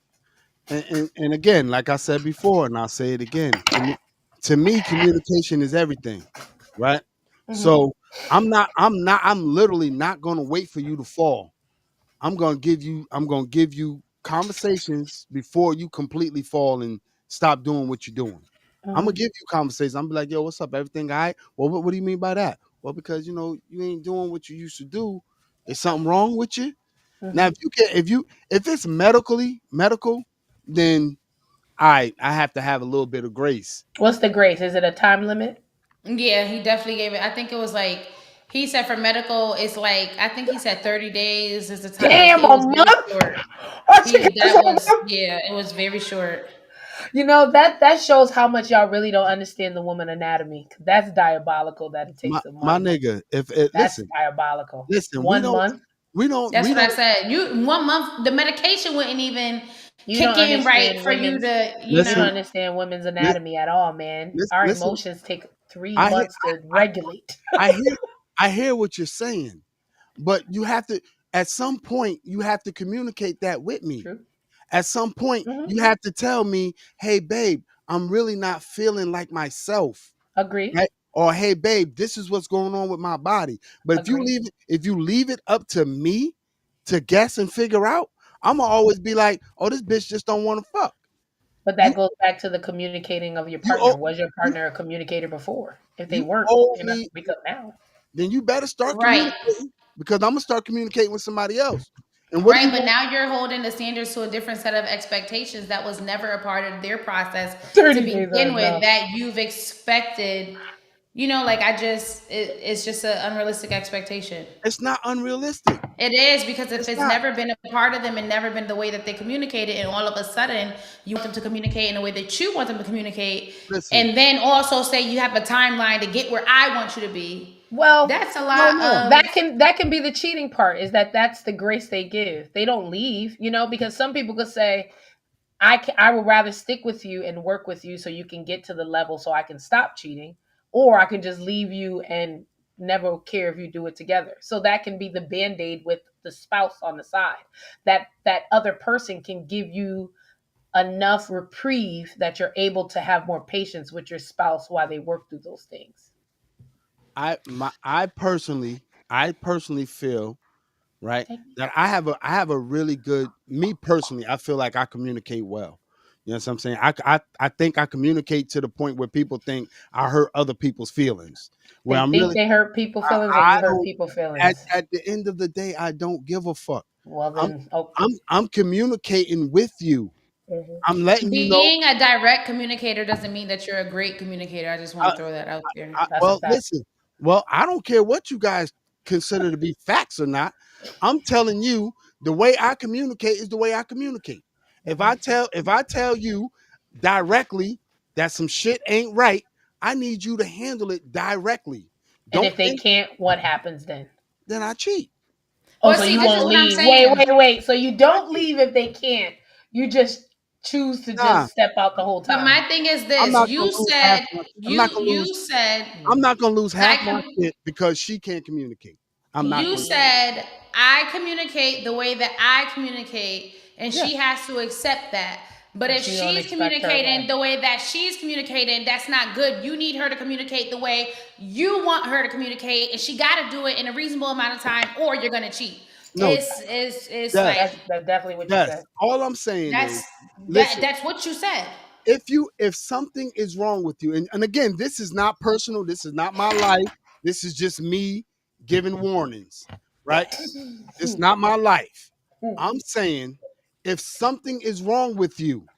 [SPEAKER 3] and again, like I said before, and I'll say it again, to me, communication is everything, right?
[SPEAKER 5] Hmm.
[SPEAKER 3] So I'm literally not gonna wait for you to fall. I'm gonna give you conversations before you completely fall and stop doing what you're doing. I'm gonna
[SPEAKER 5] Hmm.
[SPEAKER 3] give you conversations. I'm gonna be like, yo, what's up? Everything all right? Well, what do you mean by that? Well, because you ain't doing what you used to do. Is something wrong with you? Now,
[SPEAKER 5] Hmm.
[SPEAKER 3] if it's medical, then I have to have a little bit of grace.
[SPEAKER 5] What's the grace? Is it a time limit?
[SPEAKER 2] Yeah, he definitely gave it. I think it was like he said for medical, it's like I think he said 30 days is the time. Like
[SPEAKER 5] Damn,
[SPEAKER 2] it
[SPEAKER 5] a
[SPEAKER 2] was very
[SPEAKER 5] month?
[SPEAKER 2] short.
[SPEAKER 5] Or chicken
[SPEAKER 2] He
[SPEAKER 5] is
[SPEAKER 2] that
[SPEAKER 5] a
[SPEAKER 2] was
[SPEAKER 5] month?
[SPEAKER 2] yeah, it was very short.
[SPEAKER 5] That shows how much y'all really don't understand the woman anatomy. That's diabolical that it
[SPEAKER 3] My
[SPEAKER 5] takes a
[SPEAKER 3] my
[SPEAKER 5] month.
[SPEAKER 3] nigga, if it
[SPEAKER 5] That's
[SPEAKER 3] listen,
[SPEAKER 5] diabolical.
[SPEAKER 3] listen,
[SPEAKER 5] 1 month?
[SPEAKER 2] That's
[SPEAKER 3] we
[SPEAKER 2] what I
[SPEAKER 3] don't
[SPEAKER 2] said. You 1 month, the medication wouldn't even
[SPEAKER 5] You don't
[SPEAKER 2] kick in right
[SPEAKER 5] understand
[SPEAKER 2] for you
[SPEAKER 5] women's
[SPEAKER 2] to,
[SPEAKER 5] you don't
[SPEAKER 3] listen,
[SPEAKER 5] understand women's
[SPEAKER 3] listen,
[SPEAKER 5] anatomy at all, man. Our
[SPEAKER 3] listen.
[SPEAKER 5] emotions take three
[SPEAKER 3] I hear
[SPEAKER 5] months to
[SPEAKER 3] I,
[SPEAKER 5] regulate.
[SPEAKER 3] I hear I hear what you're saying, but you have to at some point you have to communicate that with me.
[SPEAKER 5] True.
[SPEAKER 3] At some point
[SPEAKER 5] Hmm.
[SPEAKER 3] you have to tell me, "Hey babe, I'm really not feeling like myself."
[SPEAKER 5] Agree.
[SPEAKER 3] Right? Or hey babe, this is what's going on with my body. But
[SPEAKER 5] Agree.
[SPEAKER 3] if you leave it up to me to guess and figure out, I'm gonna always be like, "Oh, this bitch just don't want to fuck."
[SPEAKER 5] But
[SPEAKER 3] You
[SPEAKER 5] that goes back to the communicating of your
[SPEAKER 3] you
[SPEAKER 5] partner.
[SPEAKER 3] owe
[SPEAKER 5] Was your
[SPEAKER 3] you
[SPEAKER 5] partner a communicator before? If they
[SPEAKER 3] you
[SPEAKER 5] weren't,
[SPEAKER 3] owe
[SPEAKER 5] they're not
[SPEAKER 3] me,
[SPEAKER 5] gonna become now.
[SPEAKER 3] then you better start
[SPEAKER 2] right.
[SPEAKER 3] communicating because I'm gonna start communicating with somebody else. And what do
[SPEAKER 2] Right,
[SPEAKER 3] you
[SPEAKER 2] but
[SPEAKER 3] want?
[SPEAKER 2] now you're holding the standards to a different set of expectations that was never a part of their process to
[SPEAKER 5] 30 days are
[SPEAKER 2] begin with,
[SPEAKER 5] enough.
[SPEAKER 2] that you've expected. Like it's just an unrealistic expectation.
[SPEAKER 3] It's not unrealistic.
[SPEAKER 2] It is, because if
[SPEAKER 3] It's
[SPEAKER 2] it's
[SPEAKER 3] not.
[SPEAKER 2] never been a part of them and never been the way that they communicated, and all of a sudden you want them to communicate in the way that you want them to communicate,
[SPEAKER 3] Listen,
[SPEAKER 2] and then also say you have a timeline to get where I want you to be,
[SPEAKER 5] Well,
[SPEAKER 2] that's a
[SPEAKER 3] no,
[SPEAKER 2] lot
[SPEAKER 3] no.
[SPEAKER 2] of.
[SPEAKER 5] that can be the cheating part, is that's the grace they give. They don't leave, because some people could say, I would rather stick with you and work with you so you can get to the level so I can stop cheating, or I can just leave you and never care if you do it together. So that can be the band-aid with the spouse on the side. That other person can give you enough reprieve that you're able to have more patience with your spouse while they work through those things.
[SPEAKER 3] I personally feel right
[SPEAKER 5] Okay.
[SPEAKER 3] that I have a really good me personally. I feel like I communicate well. You know what I'm saying? I think I communicate to the point where people think I hurt other people's feelings. Where
[SPEAKER 5] They
[SPEAKER 3] I'm
[SPEAKER 5] think
[SPEAKER 3] really
[SPEAKER 5] they hurt people feelings, or
[SPEAKER 3] I
[SPEAKER 5] you hurt
[SPEAKER 3] don't
[SPEAKER 5] people feelings.
[SPEAKER 3] at the end of the day I don't give a fuck.
[SPEAKER 5] Well
[SPEAKER 3] I'm
[SPEAKER 5] then, oh,
[SPEAKER 3] I'm communicating with you.
[SPEAKER 5] mhm.
[SPEAKER 3] I'm letting you know.
[SPEAKER 2] Being a direct communicator doesn't mean that you're a great communicator. I just want to throw that out there.
[SPEAKER 5] That's a
[SPEAKER 3] Well,
[SPEAKER 5] fact.
[SPEAKER 3] listen. Well, I don't care what you guys consider to be facts or not. I'm telling you the way I communicate is the way I communicate. If I tell you directly that some shit ain't right, I need you to handle it directly.
[SPEAKER 5] And
[SPEAKER 3] Don't
[SPEAKER 5] if they
[SPEAKER 3] think
[SPEAKER 5] can't, what happens then?
[SPEAKER 3] that I cheat.
[SPEAKER 5] Oh,
[SPEAKER 2] Well,
[SPEAKER 5] so
[SPEAKER 2] see,
[SPEAKER 5] you
[SPEAKER 2] this is
[SPEAKER 5] won't
[SPEAKER 2] what I'm
[SPEAKER 5] leave. Wait,
[SPEAKER 2] saying.
[SPEAKER 5] wait, wait. So you
[SPEAKER 3] I
[SPEAKER 5] don't
[SPEAKER 3] cheat.
[SPEAKER 5] leave if they can't. You just choose to
[SPEAKER 3] Nah,
[SPEAKER 5] just step out the whole
[SPEAKER 2] But
[SPEAKER 5] time.
[SPEAKER 2] my thing is
[SPEAKER 3] I'm
[SPEAKER 2] this:
[SPEAKER 3] not gonna lose half my I'm not gonna
[SPEAKER 2] you
[SPEAKER 3] lose
[SPEAKER 2] said
[SPEAKER 3] I'm not gonna lose
[SPEAKER 2] I
[SPEAKER 3] half my
[SPEAKER 2] com-
[SPEAKER 3] shit because she can't communicate. I'm not
[SPEAKER 2] you
[SPEAKER 3] gonna do it.
[SPEAKER 2] said I communicate the way that I communicate, and
[SPEAKER 3] Yeah.
[SPEAKER 2] she has to accept that. But if
[SPEAKER 5] But you don't
[SPEAKER 2] she's
[SPEAKER 5] expect her
[SPEAKER 2] communicating
[SPEAKER 5] to.
[SPEAKER 2] the way that she's communicating, that's not good. You need her to communicate the way you want her to communicate, and she got to do it in a reasonable amount of time, or you're gonna cheat.
[SPEAKER 3] No,
[SPEAKER 2] It's
[SPEAKER 3] yes,
[SPEAKER 2] like
[SPEAKER 5] That's definitely what you
[SPEAKER 3] yes.
[SPEAKER 5] said.
[SPEAKER 3] All I'm saying is,
[SPEAKER 2] that's
[SPEAKER 3] listen,
[SPEAKER 2] that's what you said.
[SPEAKER 3] if something is wrong with you, and again, this is not personal, this is not my life, this is just me giving warnings, right? This is not my life. I'm saying if something is wrong with you,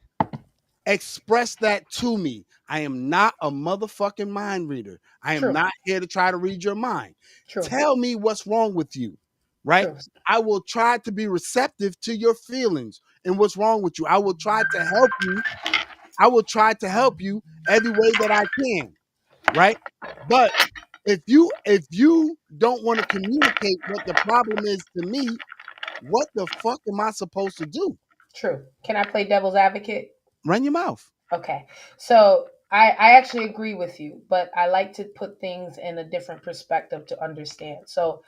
[SPEAKER 3] express that to me. I am not a motherfucking mind reader. I am
[SPEAKER 5] True,
[SPEAKER 3] not here to try to read your mind.
[SPEAKER 5] true,
[SPEAKER 3] Tell me what's wrong with you, right?
[SPEAKER 5] true.
[SPEAKER 3] I will try to be receptive to your feelings and what's wrong with you. I will try to help you. I will try to help you every way that I can, right? But if you don't want to communicate what the problem is to me, what the fuck am I supposed to do?
[SPEAKER 5] True. Can I play devil's advocate?
[SPEAKER 3] Run your mouth.
[SPEAKER 5] Okay. So I actually agree with you, but I like to put things in a different perspective to understand. So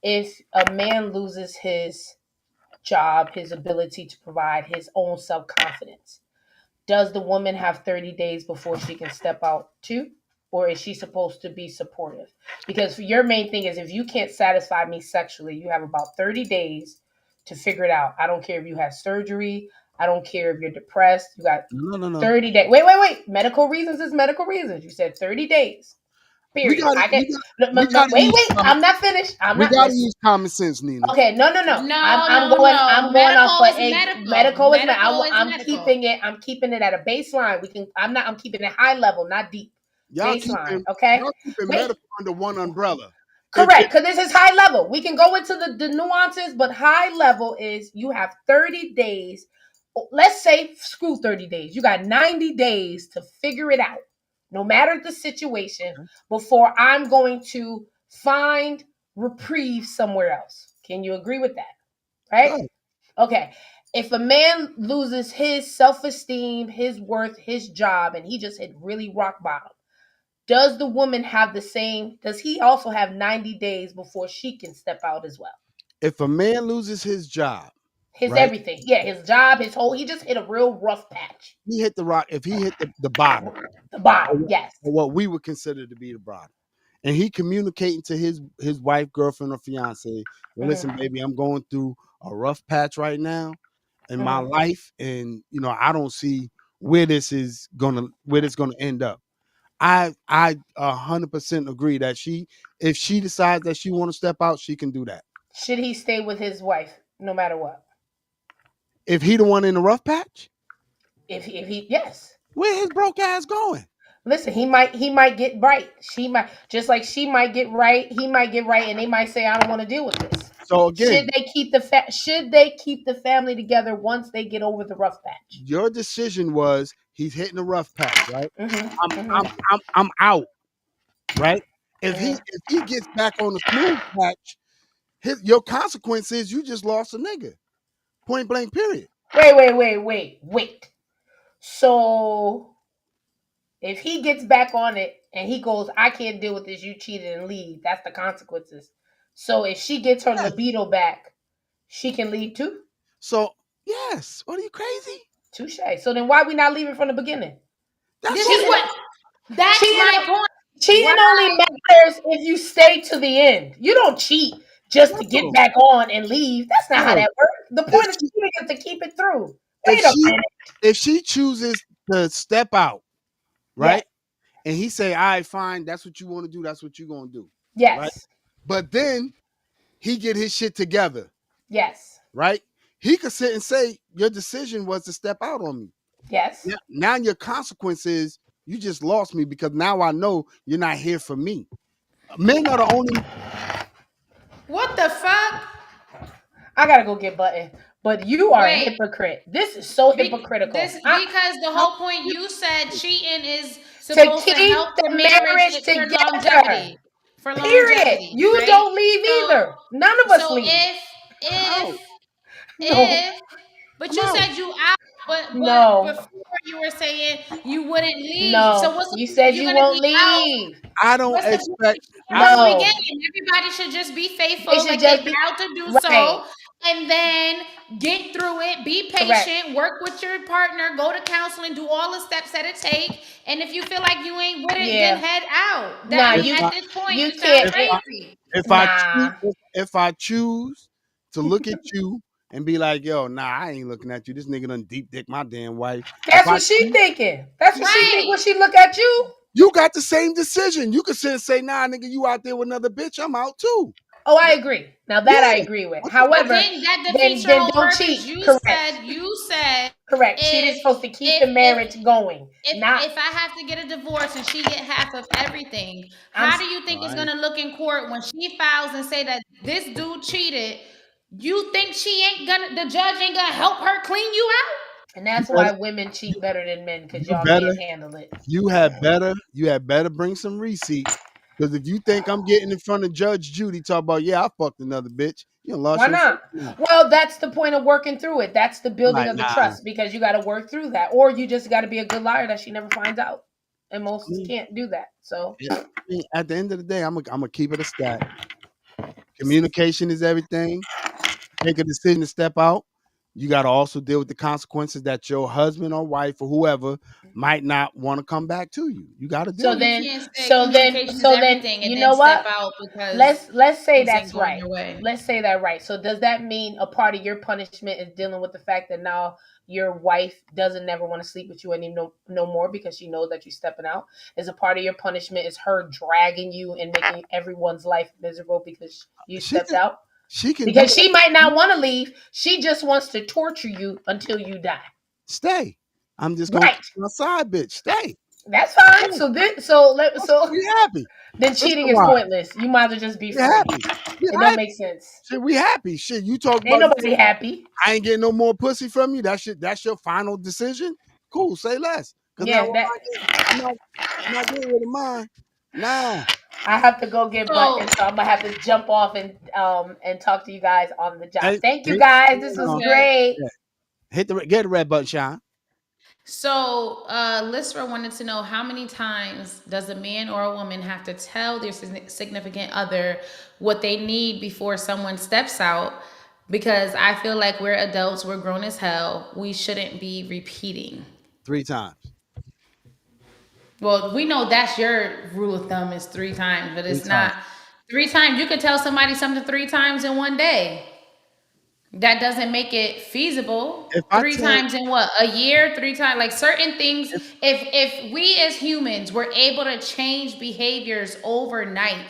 [SPEAKER 5] if a man loses his job, his ability to provide his own self confidence, does the woman have 30 days before she can step out too? Or is she supposed to be supportive? Because your main thing is if you can't satisfy me sexually, you have about 30 days to figure it out. I don't care if you have surgery. I don't care if you're depressed. You got
[SPEAKER 3] No, no, no.
[SPEAKER 5] 30 days. Wait. Medical reasons is medical reasons. You said 30 days.
[SPEAKER 3] We
[SPEAKER 5] Period.
[SPEAKER 3] got
[SPEAKER 5] I
[SPEAKER 3] we
[SPEAKER 5] get
[SPEAKER 3] got
[SPEAKER 5] no, no,
[SPEAKER 3] we
[SPEAKER 5] no,
[SPEAKER 3] got to
[SPEAKER 5] wait,
[SPEAKER 3] use
[SPEAKER 5] wait.
[SPEAKER 3] common,
[SPEAKER 5] I'm not finished. I'm
[SPEAKER 3] we
[SPEAKER 5] not
[SPEAKER 3] got to
[SPEAKER 5] listen.
[SPEAKER 3] use common sense, Nina.
[SPEAKER 5] Okay, no.
[SPEAKER 2] No,
[SPEAKER 5] I'm
[SPEAKER 2] no,
[SPEAKER 5] going.
[SPEAKER 2] no.
[SPEAKER 5] I'm going off
[SPEAKER 2] Medical
[SPEAKER 5] for
[SPEAKER 2] is
[SPEAKER 5] a
[SPEAKER 2] medical.
[SPEAKER 5] medical is
[SPEAKER 2] Medical is
[SPEAKER 5] I'm
[SPEAKER 2] medical.
[SPEAKER 5] keeping it. I'm keeping it at a baseline. We can. I'm not. I'm keeping it high level, not deep.
[SPEAKER 3] Y'all
[SPEAKER 5] Baseline.
[SPEAKER 3] keeping
[SPEAKER 5] Okay.
[SPEAKER 3] y'all keeping
[SPEAKER 5] Wait.
[SPEAKER 3] medical under one umbrella. If
[SPEAKER 5] Correct. Because this is high level. We can go into the nuances, but high level is you have 30 days. Let's say screw 30 days. You got 90 days to figure it out, no matter the situation, before I'm going to find reprieve somewhere else. Can you agree with that? Right?
[SPEAKER 3] Right.
[SPEAKER 5] Okay. If a man loses his self esteem, his worth, his job, and he just hit really rock bottom, does the woman have the same? Does he also have 90 days before she can step out as well?
[SPEAKER 3] If a man loses his job,
[SPEAKER 5] His
[SPEAKER 3] right?
[SPEAKER 5] everything. Yeah, his job, his whole, he just hit a real rough patch.
[SPEAKER 3] He hit the rock. If he hit the bottom,
[SPEAKER 5] The
[SPEAKER 3] or
[SPEAKER 5] bottom,
[SPEAKER 3] what,
[SPEAKER 5] yes.
[SPEAKER 3] or what we would consider to be the bottom, and he communicating to his wife, girlfriend, or fiance, well, listen,
[SPEAKER 5] Mm-hmm.
[SPEAKER 3] baby, I'm going through a rough patch right now in my
[SPEAKER 5] Mm-hmm.
[SPEAKER 3] life, and I don't see where this gonna end up. I 100% agree that if she decides that she want to step out, she can do that.
[SPEAKER 5] Should he stay with his wife no matter what?
[SPEAKER 3] If he the one in the rough patch,
[SPEAKER 5] If he yes.
[SPEAKER 3] where his broke ass going?
[SPEAKER 5] Listen, he might get right. She might just like she might get right. He might get right, and they might say, "I don't want to deal with this."
[SPEAKER 3] So
[SPEAKER 5] Should
[SPEAKER 3] again,
[SPEAKER 5] they keep the family together once they get over the rough patch?
[SPEAKER 3] your decision was he's hitting a rough patch, right?
[SPEAKER 5] Mm-hmm.
[SPEAKER 3] I'm out, right? If he
[SPEAKER 5] Mm-hmm.
[SPEAKER 3] if he gets back on the smooth patch, your consequence is you just lost a nigga. Point blank. Period.
[SPEAKER 5] Wait. So if he gets back on it and he goes, I can't deal with this, you cheated and leave, that's the consequences. So if she gets her
[SPEAKER 3] Yes.
[SPEAKER 5] libido back, she can leave too?
[SPEAKER 3] So yes. What are you crazy?
[SPEAKER 5] Touche. So then why we not leaving from the beginning?
[SPEAKER 3] That's
[SPEAKER 2] This
[SPEAKER 3] what
[SPEAKER 2] is
[SPEAKER 5] Cheating,
[SPEAKER 2] what. That's
[SPEAKER 5] cheating,
[SPEAKER 2] my point.
[SPEAKER 5] cheating only
[SPEAKER 2] Why?
[SPEAKER 5] matters if you stay to the end. You don't cheat just to get
[SPEAKER 3] no,
[SPEAKER 5] back on and leave. That's not how
[SPEAKER 3] no.
[SPEAKER 5] that works. The
[SPEAKER 3] If
[SPEAKER 5] point of
[SPEAKER 3] she
[SPEAKER 5] cheating is to keep it through.
[SPEAKER 3] if
[SPEAKER 5] Wait a
[SPEAKER 3] she
[SPEAKER 5] minute.
[SPEAKER 3] if she chooses to step out,
[SPEAKER 5] Yes.
[SPEAKER 3] right? And he say, all right, fine, that's what you want to do, that's what you're gonna do. Right?
[SPEAKER 5] Yes.
[SPEAKER 3] But then he get his shit together,
[SPEAKER 5] Yes.
[SPEAKER 3] right? He could sit and say your decision was to step out on me.
[SPEAKER 5] Yes.
[SPEAKER 3] Now your consequence is you just lost me because now I know you're not here for me. Men are the only.
[SPEAKER 2] What the fuck?
[SPEAKER 5] I gotta go get Button. But you are a
[SPEAKER 2] Wait.
[SPEAKER 5] hypocrite. This is so
[SPEAKER 2] Be-
[SPEAKER 5] hypocritical.
[SPEAKER 2] because the whole point you said cheating is
[SPEAKER 5] To
[SPEAKER 2] supposed to
[SPEAKER 5] keep
[SPEAKER 2] help the
[SPEAKER 5] the
[SPEAKER 2] marriage
[SPEAKER 5] marriage
[SPEAKER 2] for
[SPEAKER 5] together.
[SPEAKER 2] longevity. For
[SPEAKER 5] Period.
[SPEAKER 2] longevity.
[SPEAKER 5] You
[SPEAKER 2] right?
[SPEAKER 5] don't leave either. None of us
[SPEAKER 2] So
[SPEAKER 5] leave.
[SPEAKER 2] if but you
[SPEAKER 3] Come out.
[SPEAKER 2] said you out, but
[SPEAKER 5] No.
[SPEAKER 2] before you were saying you wouldn't leave.
[SPEAKER 5] No.
[SPEAKER 2] So what's the
[SPEAKER 5] You
[SPEAKER 2] point?
[SPEAKER 5] said
[SPEAKER 2] You're
[SPEAKER 5] you
[SPEAKER 2] gonna
[SPEAKER 5] won't
[SPEAKER 2] be out.
[SPEAKER 5] leave.
[SPEAKER 3] I don't
[SPEAKER 2] What's the
[SPEAKER 3] expect.
[SPEAKER 2] What's the
[SPEAKER 5] No.
[SPEAKER 2] beginning? Everybody should just be faithful,
[SPEAKER 5] They should
[SPEAKER 2] like
[SPEAKER 5] just
[SPEAKER 2] they
[SPEAKER 5] be-
[SPEAKER 2] vowed to do
[SPEAKER 5] Right.
[SPEAKER 2] so, and then get through it. Be
[SPEAKER 5] Correct.
[SPEAKER 2] patient. Work with your partner. Go to counseling. Do all the steps that it take. And if you feel like you ain't with it,
[SPEAKER 5] Yeah.
[SPEAKER 2] then head out.
[SPEAKER 5] Nah,
[SPEAKER 2] I mean,
[SPEAKER 5] you-
[SPEAKER 2] at this point,
[SPEAKER 5] you
[SPEAKER 2] you
[SPEAKER 5] can't-
[SPEAKER 2] sound crazy.
[SPEAKER 3] If I choose to look at you and be like, yo, nah, I ain't looking at you. This nigga done deep dick my damn wife.
[SPEAKER 5] That's what she thinking. That's what she
[SPEAKER 2] Right.
[SPEAKER 5] think when she look at you.
[SPEAKER 3] You got the same decision. You could sit and say, nah, nigga, you out there with another bitch. I'm out too.
[SPEAKER 5] Oh, I agree. Now that I
[SPEAKER 3] Yeah.
[SPEAKER 5] agree with.
[SPEAKER 2] But
[SPEAKER 5] However,
[SPEAKER 2] then that
[SPEAKER 5] then
[SPEAKER 2] defeats your whole
[SPEAKER 5] don't
[SPEAKER 2] purpose.
[SPEAKER 5] cheat.
[SPEAKER 2] You
[SPEAKER 5] Correct.
[SPEAKER 2] said
[SPEAKER 5] Correct. Cheating is supposed to keep the marriage going.
[SPEAKER 2] if I have to get a divorce and she get half of everything, how do you think it's gonna look in court when she files and say that this dude cheated? You think the judge ain't gonna help her clean you out?
[SPEAKER 5] And that's why women cheat better than men, because y'all
[SPEAKER 3] better-
[SPEAKER 5] can't handle it.
[SPEAKER 3] You had better bring some receipts. Because if you think I'm getting in front of Judge Judy talk about, yeah, I fucked another bitch, you done lost
[SPEAKER 5] Why
[SPEAKER 3] your
[SPEAKER 5] not?
[SPEAKER 3] fucking-
[SPEAKER 5] Well, that's the point of working through it. That's the building
[SPEAKER 3] Like,
[SPEAKER 5] of the
[SPEAKER 3] nah.
[SPEAKER 5] trust, because you got to work through that, or you just got to be a good liar that she never finds out, and most can't do that. So
[SPEAKER 3] Yeah, I mean, at the end of the day, I'm gonna keep it a stat. Communication is everything. Make a decision to step out. You got to also deal with the consequences that your husband or wife or whoever might not want to come back to you. You got to deal
[SPEAKER 5] So
[SPEAKER 3] with
[SPEAKER 5] then-
[SPEAKER 3] it.
[SPEAKER 2] You can't say
[SPEAKER 5] so then-
[SPEAKER 2] communication is
[SPEAKER 5] so then,
[SPEAKER 2] everything and
[SPEAKER 5] you
[SPEAKER 2] then
[SPEAKER 5] know what?
[SPEAKER 2] step out because
[SPEAKER 5] let's say
[SPEAKER 2] things ain't
[SPEAKER 5] that's
[SPEAKER 2] going
[SPEAKER 5] right.
[SPEAKER 2] your way.
[SPEAKER 5] Let's say that right. So does that mean a part of your punishment is dealing with the fact that now your wife doesn't never want to sleep with you anymore no more because she knows that you're stepping out? Is a part of your punishment is her dragging you and making everyone's life miserable because you stepped out?
[SPEAKER 3] She can
[SPEAKER 5] Because
[SPEAKER 3] do
[SPEAKER 5] she might not want to leave. She just wants to torture you until you die.
[SPEAKER 3] stay. I'm just gonna
[SPEAKER 5] Right.
[SPEAKER 3] my side bitch. Stay.
[SPEAKER 5] That's fine. So then, so
[SPEAKER 3] We happy.
[SPEAKER 5] then cheating
[SPEAKER 3] the
[SPEAKER 5] is
[SPEAKER 3] why.
[SPEAKER 5] pointless. You might as well just be
[SPEAKER 3] We
[SPEAKER 5] free.
[SPEAKER 3] happy. We
[SPEAKER 5] It don't
[SPEAKER 3] happy.
[SPEAKER 5] make sense.
[SPEAKER 3] Shit, we happy. Shit, you talk
[SPEAKER 5] Ain't
[SPEAKER 3] about
[SPEAKER 5] nobody happy.
[SPEAKER 3] I ain't getting no more pussy from you. That's your final decision. Cool. Say less. Cause
[SPEAKER 5] Yeah,
[SPEAKER 3] now I'm not getting rid of mine. Nah.
[SPEAKER 5] I have to go get
[SPEAKER 2] So-
[SPEAKER 5] Button, so I'm gonna have to jump off and talk to you guys on the job.
[SPEAKER 3] Hey,
[SPEAKER 5] Thank you
[SPEAKER 3] hey,
[SPEAKER 5] guys. This was
[SPEAKER 3] okay.
[SPEAKER 5] great.
[SPEAKER 3] Get the red button, Sean.
[SPEAKER 2] So, Lisra wanted to know how many times does a man or a woman have to tell their significant other what they need before someone steps out? Because I feel like we're adults, we're grown as hell. We shouldn't be repeating.
[SPEAKER 3] 3 times.
[SPEAKER 2] Well, we know that's your rule of thumb is 3 times, but it's
[SPEAKER 3] 3
[SPEAKER 2] not 3 times. You could tell somebody something 3 times in one day. That doesn't make it feasible.
[SPEAKER 3] If I
[SPEAKER 2] 3
[SPEAKER 3] tell-
[SPEAKER 2] times in what? A year? 3 times? Like certain things, if we as humans were able to change behaviors overnight,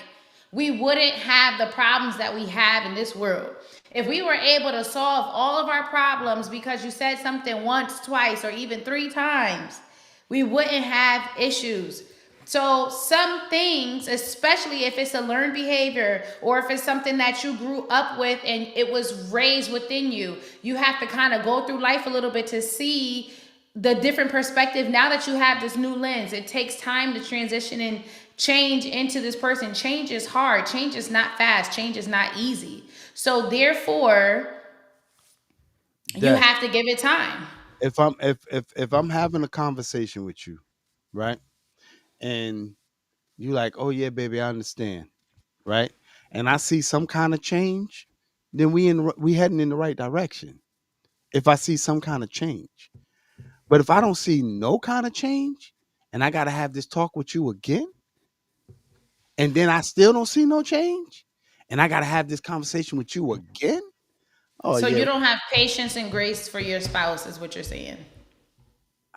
[SPEAKER 2] we wouldn't have the problems that we have in this world. If we were able to solve all of our problems because you said something once, twice, or even 3 times, we wouldn't have issues. So some things, especially if it's a learned behavior or if it's something that you grew up with and it was raised within you, you have to kind of go through life a little bit to see the different perspective. Now that you have this new lens, it takes time to transition and change into this person. Change is hard. Change is not fast. Change is not easy. So therefore, you
[SPEAKER 3] That-
[SPEAKER 2] have to give it time.
[SPEAKER 3] If I'm having a conversation with you, right? And you like, oh yeah, baby, I understand, right? And I see some kind of change, then we heading in the right direction. If I see some kind of change, but if I don't see no kind of change, and I gotta have this talk with you again, and then I still don't see no change, and I gotta have this conversation with you again. Oh
[SPEAKER 2] So
[SPEAKER 3] yeah.
[SPEAKER 2] you don't have patience and grace for your spouse, is what you're saying.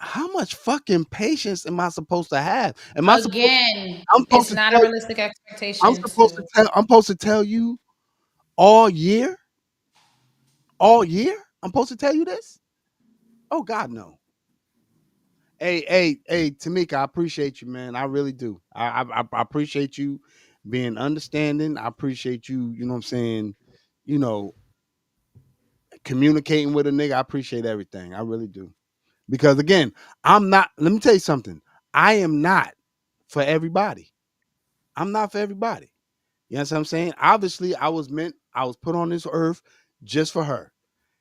[SPEAKER 3] How much fucking patience am I supposed to have? Am I supposed
[SPEAKER 2] Again,
[SPEAKER 3] I'm supposed
[SPEAKER 2] it's
[SPEAKER 3] to
[SPEAKER 2] not a
[SPEAKER 3] tell-
[SPEAKER 2] realistic expectation.
[SPEAKER 3] I'm supposed to tell you all year All year? I'm supposed to tell you this? Oh God, no. Hey, Tamika, I appreciate you, man. I really do. I appreciate you being understanding. I appreciate you, you know what I'm saying, you know, communicating with a nigga. I appreciate everything. I really do. Because again, I'm not, let me tell you something. I am not for everybody. I'm not for everybody. You know what I'm saying? Obviously, I was put on this earth just for her.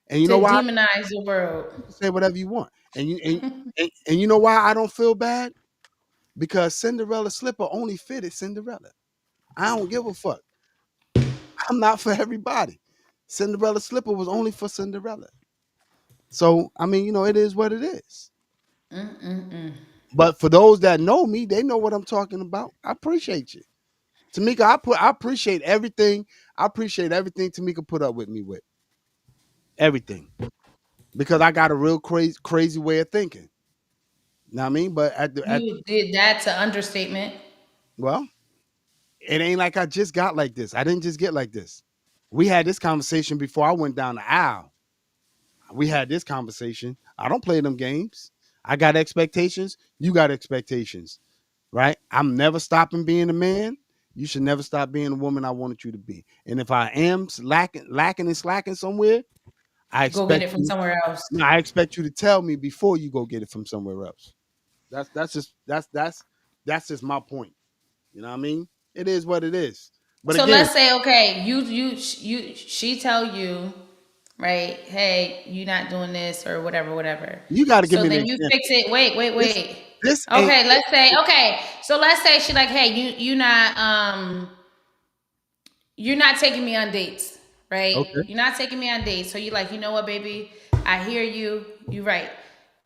[SPEAKER 3] And you know
[SPEAKER 2] To
[SPEAKER 3] why?
[SPEAKER 2] demonize the world.
[SPEAKER 3] You can say whatever you want. And you know why I don't feel bad? Because Cinderella slipper only fitted Cinderella. I don't give a fuck. I'm not for everybody. Cinderella slipper was only for Cinderella. So I mean, it is what it is.
[SPEAKER 2] Mm-mm-mm.
[SPEAKER 3] But for those that know me, they know what I'm talking about. I appreciate you. Tamika, I appreciate everything. I appreciate everything Tamika put up with me with. Everything. Because I got a real crazy way of thinking. Know what I mean? But
[SPEAKER 2] You did that's an understatement.
[SPEAKER 3] well, it ain't like I just got like this. I didn't just get like this. We had this conversation before I went down the aisle. We had this conversation. I don't play them games. I got expectations. You got expectations, right? I'm never stopping being a man. You should never stop being the woman I wanted you to be. And if I am lacking and slacking somewhere, I
[SPEAKER 2] Go get
[SPEAKER 3] expect
[SPEAKER 2] it from
[SPEAKER 3] you.
[SPEAKER 2] somewhere else.
[SPEAKER 3] No, I expect you to tell me before you go get it from somewhere else. That's just my point. You know what I mean? It is what it is. But
[SPEAKER 2] So
[SPEAKER 3] again,
[SPEAKER 2] let's say, okay, she tell you, right? Hey, you not doing this or whatever, whatever.
[SPEAKER 3] you got to give
[SPEAKER 2] So
[SPEAKER 3] me the
[SPEAKER 2] then you
[SPEAKER 3] example.
[SPEAKER 2] fix it. Wait, wait,
[SPEAKER 3] This
[SPEAKER 2] wait.
[SPEAKER 3] this ain't
[SPEAKER 2] Okay, let's say, okay. So let's say she like, hey, you not you're not taking me on dates, right?
[SPEAKER 3] okay.
[SPEAKER 2] You're not taking me on dates. So you're like, you know what, baby? I hear you. You right.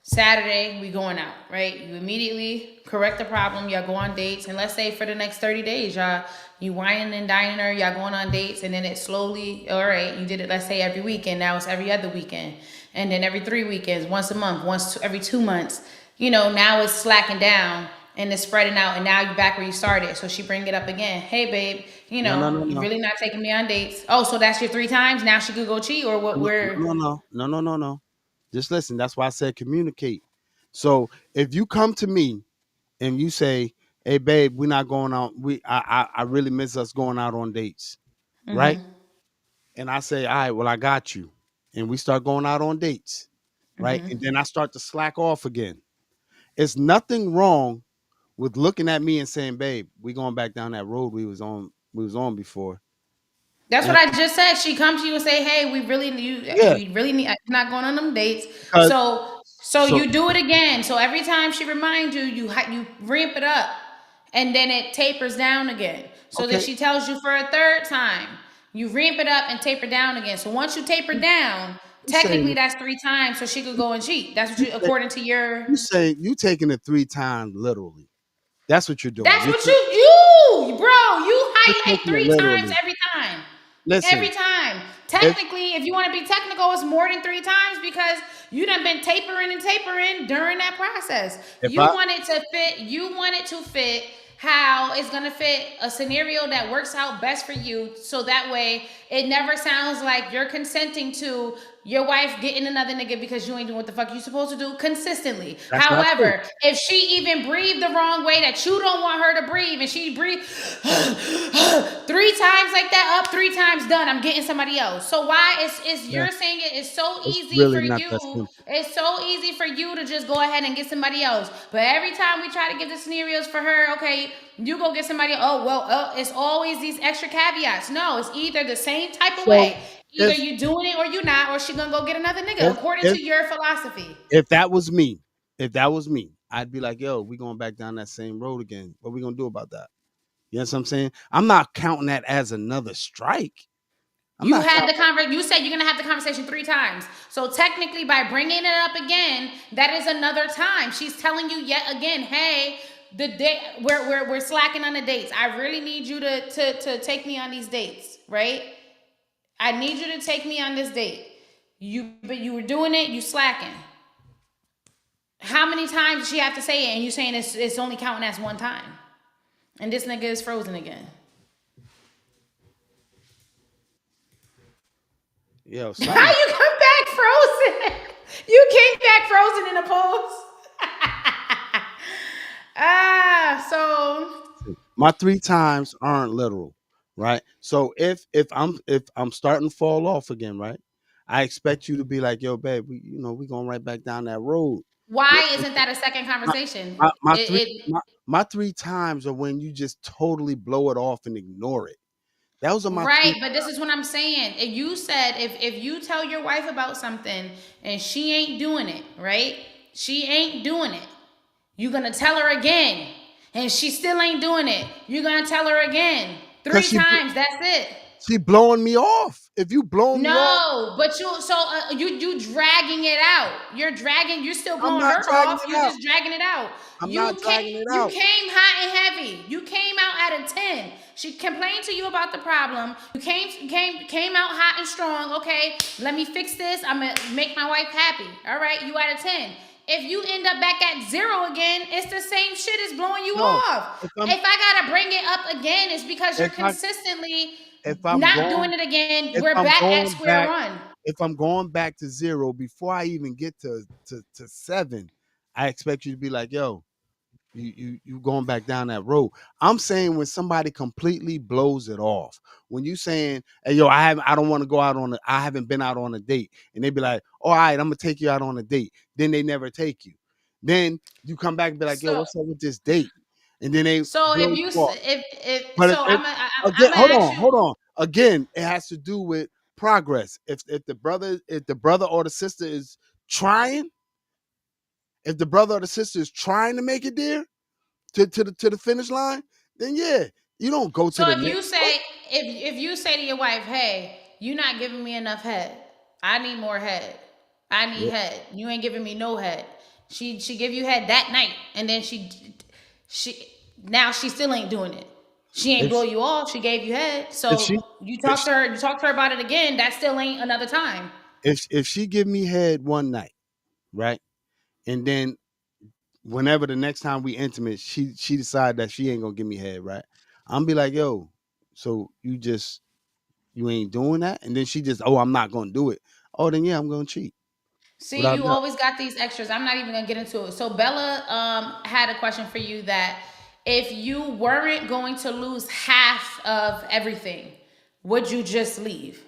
[SPEAKER 2] Saturday, we going out, right? You immediately correct the problem. Y'all go on dates. And let's say for the next 30 days, y'all, you whining and dining her, y'all going on dates. And then it slowly, all right, you did it, let's say every weekend. Now it's every other weekend. And then every 3 weekends, once a month, every 2 months. Now it's slacking down and it's spreading out. And now you're back where you started. So she bring it up again. Hey, babe,
[SPEAKER 3] No, no, no,
[SPEAKER 2] you
[SPEAKER 3] no.
[SPEAKER 2] really not taking me on dates. Oh, so that's your 3 times? Now she could go cheat or what?
[SPEAKER 3] No,
[SPEAKER 2] Where?
[SPEAKER 3] no, no, no, no, no, no. Just listen. That's why I said communicate. So if you come to me and you say, "Hey, babe, we're not going out. I really miss us going out on dates," right? And I say, "All right, well, I got you," and we start going out on dates, right? And then I start to slack off again. It's nothing wrong with looking at me and saying, "Babe, we going back down that road we was on. We was on before."
[SPEAKER 2] That's
[SPEAKER 3] Yeah,
[SPEAKER 2] what I just said. She comes to you and say, "Hey, we really need
[SPEAKER 3] yeah.
[SPEAKER 2] you. Really need. I'm not going on them dates."
[SPEAKER 3] Because
[SPEAKER 2] So
[SPEAKER 3] so
[SPEAKER 2] you do it again. So every time she reminds you, you ramp it up, and then it tapers down again. So that
[SPEAKER 3] okay.
[SPEAKER 2] she tells you for a third time, you ramp it up and taper down again. So once you taper down,
[SPEAKER 3] You saying
[SPEAKER 2] technically that's 3 times. So she could go and cheat. That's what
[SPEAKER 3] you
[SPEAKER 2] you,
[SPEAKER 3] say
[SPEAKER 2] according to your.
[SPEAKER 3] you say you taking it 3 times literally. That's what you're doing.
[SPEAKER 2] That's what you, bro. You
[SPEAKER 3] You're
[SPEAKER 2] highlight
[SPEAKER 3] taking it
[SPEAKER 2] 3 times
[SPEAKER 3] literally.
[SPEAKER 2] every time. Every
[SPEAKER 3] Listen,
[SPEAKER 2] time.
[SPEAKER 3] if
[SPEAKER 2] Technically, if you want to be technical, it's more than 3 times because you done been tapering and tapering during that process.
[SPEAKER 3] if
[SPEAKER 2] You
[SPEAKER 3] I
[SPEAKER 2] want it to fit. You want it to fit how it's gonna fit a scenario that works out best for you. So that way, it never sounds like you're consenting to your wife getting another nigga because you ain't doing what the fuck you supposed to do consistently.
[SPEAKER 3] that's what I said.
[SPEAKER 2] However, if she even breathed the wrong way that you don't want her to breathe, and she breathed 3 times like that, up 3 times done, I'm getting somebody else. So why is
[SPEAKER 3] Yeah,
[SPEAKER 2] you're saying it's so
[SPEAKER 3] it's
[SPEAKER 2] easy
[SPEAKER 3] really
[SPEAKER 2] for
[SPEAKER 3] not
[SPEAKER 2] you?
[SPEAKER 3] that simple.
[SPEAKER 2] It's so easy for you to just go ahead and get somebody else. But every time we try to give the scenarios for her, okay, you go get somebody. Oh well, it's always these extra caveats. No, it's either the same type of
[SPEAKER 3] So
[SPEAKER 2] way. Either
[SPEAKER 3] if
[SPEAKER 2] you doing it or you not, or she gonna go get another nigga
[SPEAKER 3] if
[SPEAKER 2] according
[SPEAKER 3] if
[SPEAKER 2] to your philosophy.
[SPEAKER 3] if that was me, I'd be like, yo, we going back down that same road again. What we gonna do about that? You know what I'm saying? I'm not counting that as another strike. I'm
[SPEAKER 2] You
[SPEAKER 3] not
[SPEAKER 2] had the
[SPEAKER 3] counting.
[SPEAKER 2] conversation. You said you're gonna have the conversation 3 times. So technically, by bringing it up again, that is another time. She's telling you yet again, hey, the day we're slacking on the dates. I really need you to take me on these dates, right? I need you to take me on this date. But you were doing it. You slacking. How many times does she have to say it? And you saying it's only counting as 1 time. And this nigga is frozen again.
[SPEAKER 3] Yo,
[SPEAKER 2] How
[SPEAKER 3] something.
[SPEAKER 2] you come back frozen? You came back frozen in a pose. So
[SPEAKER 3] My 3 times aren't literal, right? So if I'm starting to fall off again, right? I expect you to be like, yo, babe, we going right back down that road.
[SPEAKER 2] why
[SPEAKER 3] Listen,
[SPEAKER 2] isn't that a second
[SPEAKER 3] my,
[SPEAKER 2] conversation?
[SPEAKER 3] my
[SPEAKER 2] It,
[SPEAKER 3] three
[SPEAKER 2] it
[SPEAKER 3] my 3 times are when you just totally blow it off and ignore it. Those are my
[SPEAKER 2] right,
[SPEAKER 3] three.
[SPEAKER 2] but this is what I'm saying. If you said if you tell your wife about something and she ain't doing it, right? She ain't doing it. You're gonna tell her again, and she still ain't doing it. You're gonna tell her again,
[SPEAKER 3] Cause
[SPEAKER 2] three times. That's it.
[SPEAKER 3] she blowing me off. If you blowing me off,
[SPEAKER 2] No, but you dragging it out. You're dragging. You're still
[SPEAKER 3] I'm
[SPEAKER 2] blowing
[SPEAKER 3] not
[SPEAKER 2] her
[SPEAKER 3] dragging
[SPEAKER 2] off.
[SPEAKER 3] it
[SPEAKER 2] You're
[SPEAKER 3] out.
[SPEAKER 2] just dragging it out.
[SPEAKER 3] I'm not dragging it
[SPEAKER 2] You
[SPEAKER 3] out.
[SPEAKER 2] came hot and heavy. You came out at a 10. She complained to you about the problem. You came out hot and strong. Okay, let me fix this. I'm gonna make my wife happy. All right, you at a 10. If you end up back at 0 again, it's the same shit as blowing you
[SPEAKER 3] No,
[SPEAKER 2] off.
[SPEAKER 3] if I'm
[SPEAKER 2] If I gotta bring it up again, it's because you're
[SPEAKER 3] if I
[SPEAKER 2] consistently
[SPEAKER 3] if I'm
[SPEAKER 2] not
[SPEAKER 3] going
[SPEAKER 2] doing it again.
[SPEAKER 3] if
[SPEAKER 2] We're
[SPEAKER 3] I'm
[SPEAKER 2] back at
[SPEAKER 3] going
[SPEAKER 2] square
[SPEAKER 3] back
[SPEAKER 2] one.
[SPEAKER 3] if I'm going back to 0 before I even get to 7, I expect you to be like, yo, you going back down that road. I'm saying when somebody completely blows it off. When you saying, hey yo, I don't want to go out on I haven't been out on a date. And they be like, all right, I'm gonna take you out on a date. Then they never take you. Then you come back and be like, yo,
[SPEAKER 2] So
[SPEAKER 3] what's up with this date? And then they
[SPEAKER 2] so
[SPEAKER 3] blow
[SPEAKER 2] if you
[SPEAKER 3] you off.
[SPEAKER 2] if
[SPEAKER 3] But
[SPEAKER 2] so
[SPEAKER 3] again,
[SPEAKER 2] I'm gonna
[SPEAKER 3] hold
[SPEAKER 2] ask
[SPEAKER 3] on,
[SPEAKER 2] you.
[SPEAKER 3] hold on. Again, it has to do with progress. If the brother or the sister is trying, if the brother or the sister is trying to make it there to the finish line, then yeah, you don't go to
[SPEAKER 2] So
[SPEAKER 3] the
[SPEAKER 2] if
[SPEAKER 3] next
[SPEAKER 2] you
[SPEAKER 3] one.
[SPEAKER 2] say if you say to your wife, hey, you're not giving me enough head. I need more head. I need
[SPEAKER 3] Yeah.
[SPEAKER 2] head. You ain't giving me no head. She give you head that night, and then she now she still ain't doing it. She ain't
[SPEAKER 3] If
[SPEAKER 2] blow you off. She gave you head.
[SPEAKER 3] if
[SPEAKER 2] So
[SPEAKER 3] she
[SPEAKER 2] you
[SPEAKER 3] if
[SPEAKER 2] talk
[SPEAKER 3] she,
[SPEAKER 2] to her. You talk to her about it again. That still ain't another time.
[SPEAKER 3] if she give me head one night, right, and then whenever the next time we intimate, she decide that she ain't gonna give me head, right? I'm be like, yo, so you ain't doing that, and then she just, oh, I'm not gonna do it. Oh, then yeah, I'm gonna cheat
[SPEAKER 2] See,
[SPEAKER 3] without
[SPEAKER 2] you
[SPEAKER 3] doubt.
[SPEAKER 2] always got these extras. I'm not even gonna get into it. So Bella had a question for you that if you weren't going to lose half of everything, would you just leave?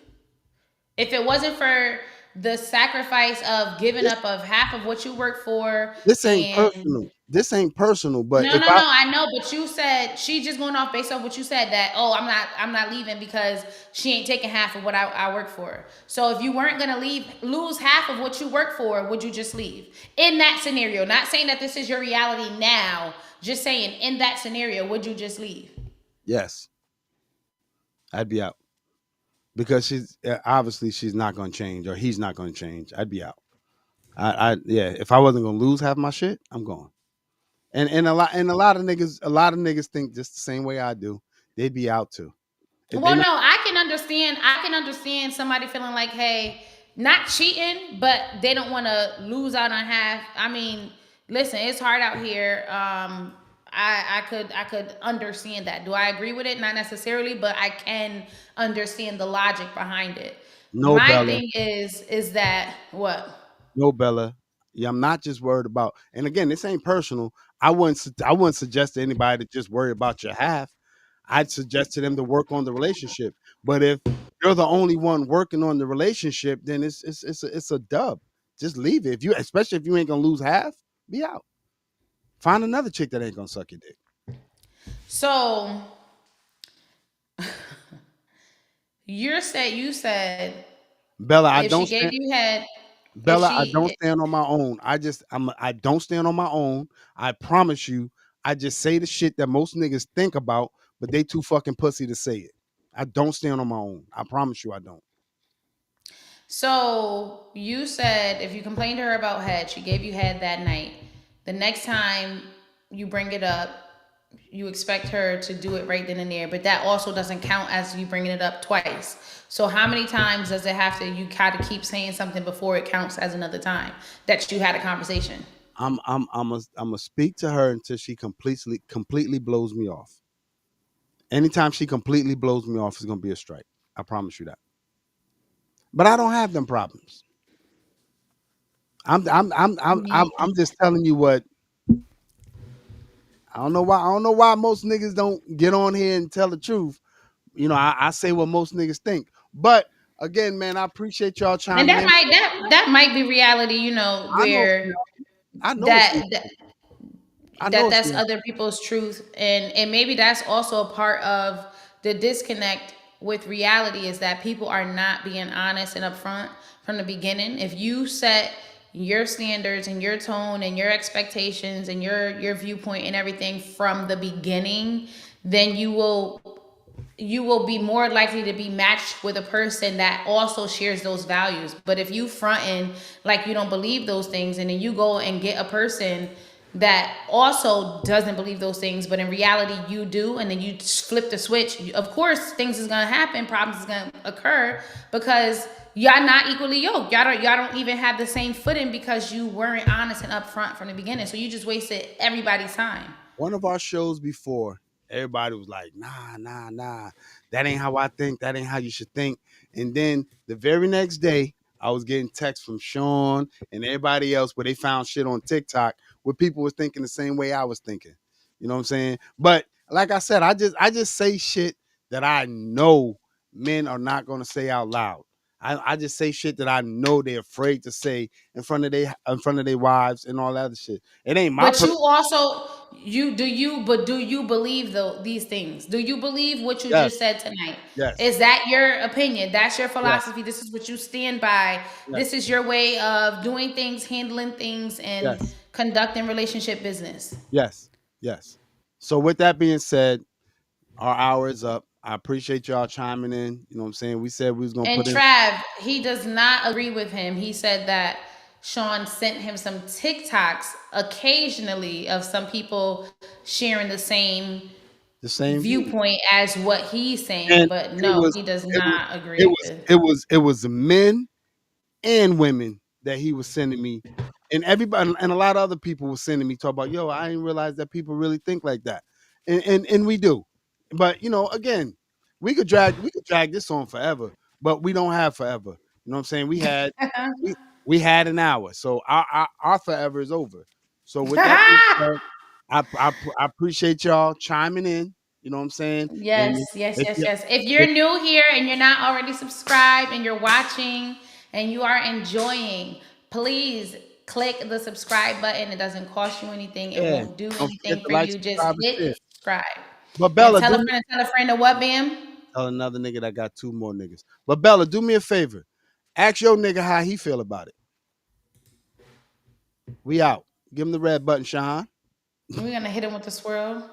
[SPEAKER 2] If it wasn't for the sacrifice of giving
[SPEAKER 3] This
[SPEAKER 2] up of half of what you work for
[SPEAKER 3] this ain't
[SPEAKER 2] and
[SPEAKER 3] personal. This ain't personal. But
[SPEAKER 2] no,
[SPEAKER 3] if
[SPEAKER 2] no,
[SPEAKER 3] I
[SPEAKER 2] no. I know, but you said she just going off based off what you said that I'm not leaving because she ain't taking half of what I work for. So if you weren't gonna lose half of what you work for, would you just leave? In that scenario, not saying that this is your reality now, just saying in that scenario, would you just leave?
[SPEAKER 3] yes, I'd be out because she's obviously she's not gonna change or he's not gonna change. I'd be out. Yeah. If I wasn't gonna lose half my shit, I'm going. And a lot of niggas think just the same way I do. They'd be out too. If they
[SPEAKER 2] Well, no,
[SPEAKER 3] not,
[SPEAKER 2] I can understand. I can understand somebody feeling like, hey, not cheating, but they don't want to lose out on half. I mean, listen, it's hard out here. I could understand that. Do I agree with it? Not necessarily, but I can understand the logic behind it.
[SPEAKER 3] no
[SPEAKER 2] My
[SPEAKER 3] Bella,
[SPEAKER 2] thing is that what?
[SPEAKER 3] no Bella. Yeah, I'm not just worried about. And again, this ain't personal. I wouldn't suggest to anybody to just worry about your half. I'd suggest to them to work on the relationship. But if you're the only one working on the relationship, then it's a dub. Just leave it. If you, especially if you ain't gonna lose half, be out. Find another chick that ain't gonna suck your dick.
[SPEAKER 2] So you said
[SPEAKER 3] Bella, I
[SPEAKER 2] if she
[SPEAKER 3] don't
[SPEAKER 2] gave
[SPEAKER 3] stand.
[SPEAKER 2] you head, if
[SPEAKER 3] Bella, I don't
[SPEAKER 2] she
[SPEAKER 3] stand on my own. I don't stand on my own. I promise you. I just say the shit that most niggas think about, but they too fucking pussy to say it. I don't stand on my own. I promise you I don't.
[SPEAKER 2] So you said if you complained to her about head, she gave you head that night. The next time you bring it up, you expect her to do it right then and there, but that also doesn't count as you bringing it up twice. So how many times does it have to you gotta keep saying something before it counts as another time that you had a conversation?
[SPEAKER 3] I'm a speak to her until she completely blows me off. Anytime she completely blows me off, it's gonna be a strike. I promise you that. but I don't have them problems. I'm just telling you what. I don't know why. I don't know why most niggas don't get on here and tell the truth. You know, I say what most niggas think. But again, man, I appreciate y'all
[SPEAKER 2] And
[SPEAKER 3] chiming in.
[SPEAKER 2] that might be reality, you know,
[SPEAKER 3] I know,
[SPEAKER 2] where
[SPEAKER 3] I know it's,
[SPEAKER 2] that, that
[SPEAKER 3] I know it's.
[SPEAKER 2] that's other people's truth, and maybe that's also a part of the disconnect with reality, is that people are not being honest and upfront from the beginning. If you set your standards and your tone and your expectations and your viewpoint and everything from the beginning, then you will be more likely to be matched with a person that also shares those values. But if you fronting like you don't believe those things, and then you go and get a person that also doesn't believe those things, but in reality you do, and then you flip the switch, of course things is gonna happen, problems is gonna occur, because y'all not equally yoked. Y'all don't even have the same footing, because you weren't honest and upfront from the beginning. So you just wasted everybody's time.
[SPEAKER 3] One of our shows before, everybody was like, nah, that ain't how I think. That ain't how you should think. And then the very next day, I was getting texts from Sean and everybody else where they found shit on TikTok where people was thinking the same way I was thinking. You know what I'm saying? But like I said, I just say shit that I know men are not gonna say out loud. I just say shit that I know they're afraid to say in front of their wives and all that other shit. It ain't my
[SPEAKER 2] But you also, do you believe these things? Do you believe what you
[SPEAKER 3] yes,
[SPEAKER 2] just said tonight?
[SPEAKER 3] yes,
[SPEAKER 2] Is that your opinion? That's your
[SPEAKER 3] yes,
[SPEAKER 2] philosophy. This is what you stand by.
[SPEAKER 3] yes,
[SPEAKER 2] This is your way of doing things, handling things, and
[SPEAKER 3] yes,
[SPEAKER 2] conducting relationship business.
[SPEAKER 3] yes, yes. So with that being said, our hour is up. I appreciate y'all chiming in. You know what I'm saying? We said we was gonna
[SPEAKER 2] And
[SPEAKER 3] put in.
[SPEAKER 2] Trav, he does not agree with him. He said that Sean sent him some TikToks occasionally of some people sharing the same
[SPEAKER 3] The same view.
[SPEAKER 2] viewpoint as what he's saying,
[SPEAKER 3] And
[SPEAKER 2] but
[SPEAKER 3] it
[SPEAKER 2] no,
[SPEAKER 3] was
[SPEAKER 2] he does
[SPEAKER 3] it was
[SPEAKER 2] not
[SPEAKER 3] it
[SPEAKER 2] agree
[SPEAKER 3] was
[SPEAKER 2] with.
[SPEAKER 3] it was men and women that he was sending me. And everybody and a lot of other people were sending me talk about, yo, I didn't realize that people really think like that. And we do. But again, we could drag this on forever, but we don't have forever. You know what I'm saying? We had an hour. So our forever is over. So with that being said, I appreciate y'all chiming in. You know what I'm saying?
[SPEAKER 2] Yes,
[SPEAKER 3] And
[SPEAKER 2] yes,
[SPEAKER 3] if
[SPEAKER 2] yes,
[SPEAKER 3] you
[SPEAKER 2] yes. If you're
[SPEAKER 3] if
[SPEAKER 2] new here and you're not already subscribed and you're watching and you are enjoying, please click the subscribe button. It doesn't cost you anything. It
[SPEAKER 3] yeah,
[SPEAKER 2] won't do
[SPEAKER 3] don't forget
[SPEAKER 2] anything
[SPEAKER 3] to
[SPEAKER 2] for
[SPEAKER 3] like,
[SPEAKER 2] you. Just
[SPEAKER 3] subscribe, and
[SPEAKER 2] hit
[SPEAKER 3] share.
[SPEAKER 2] subscribe.
[SPEAKER 3] But
[SPEAKER 2] And
[SPEAKER 3] Bella,
[SPEAKER 2] tell a friend to what, Bam?
[SPEAKER 3] tell another nigga that got two more niggas. But Bella, do me a favor. Ask your nigga how he feel about it. We out. Give him the red button, Sean.
[SPEAKER 2] We're gonna hit him with the swirl.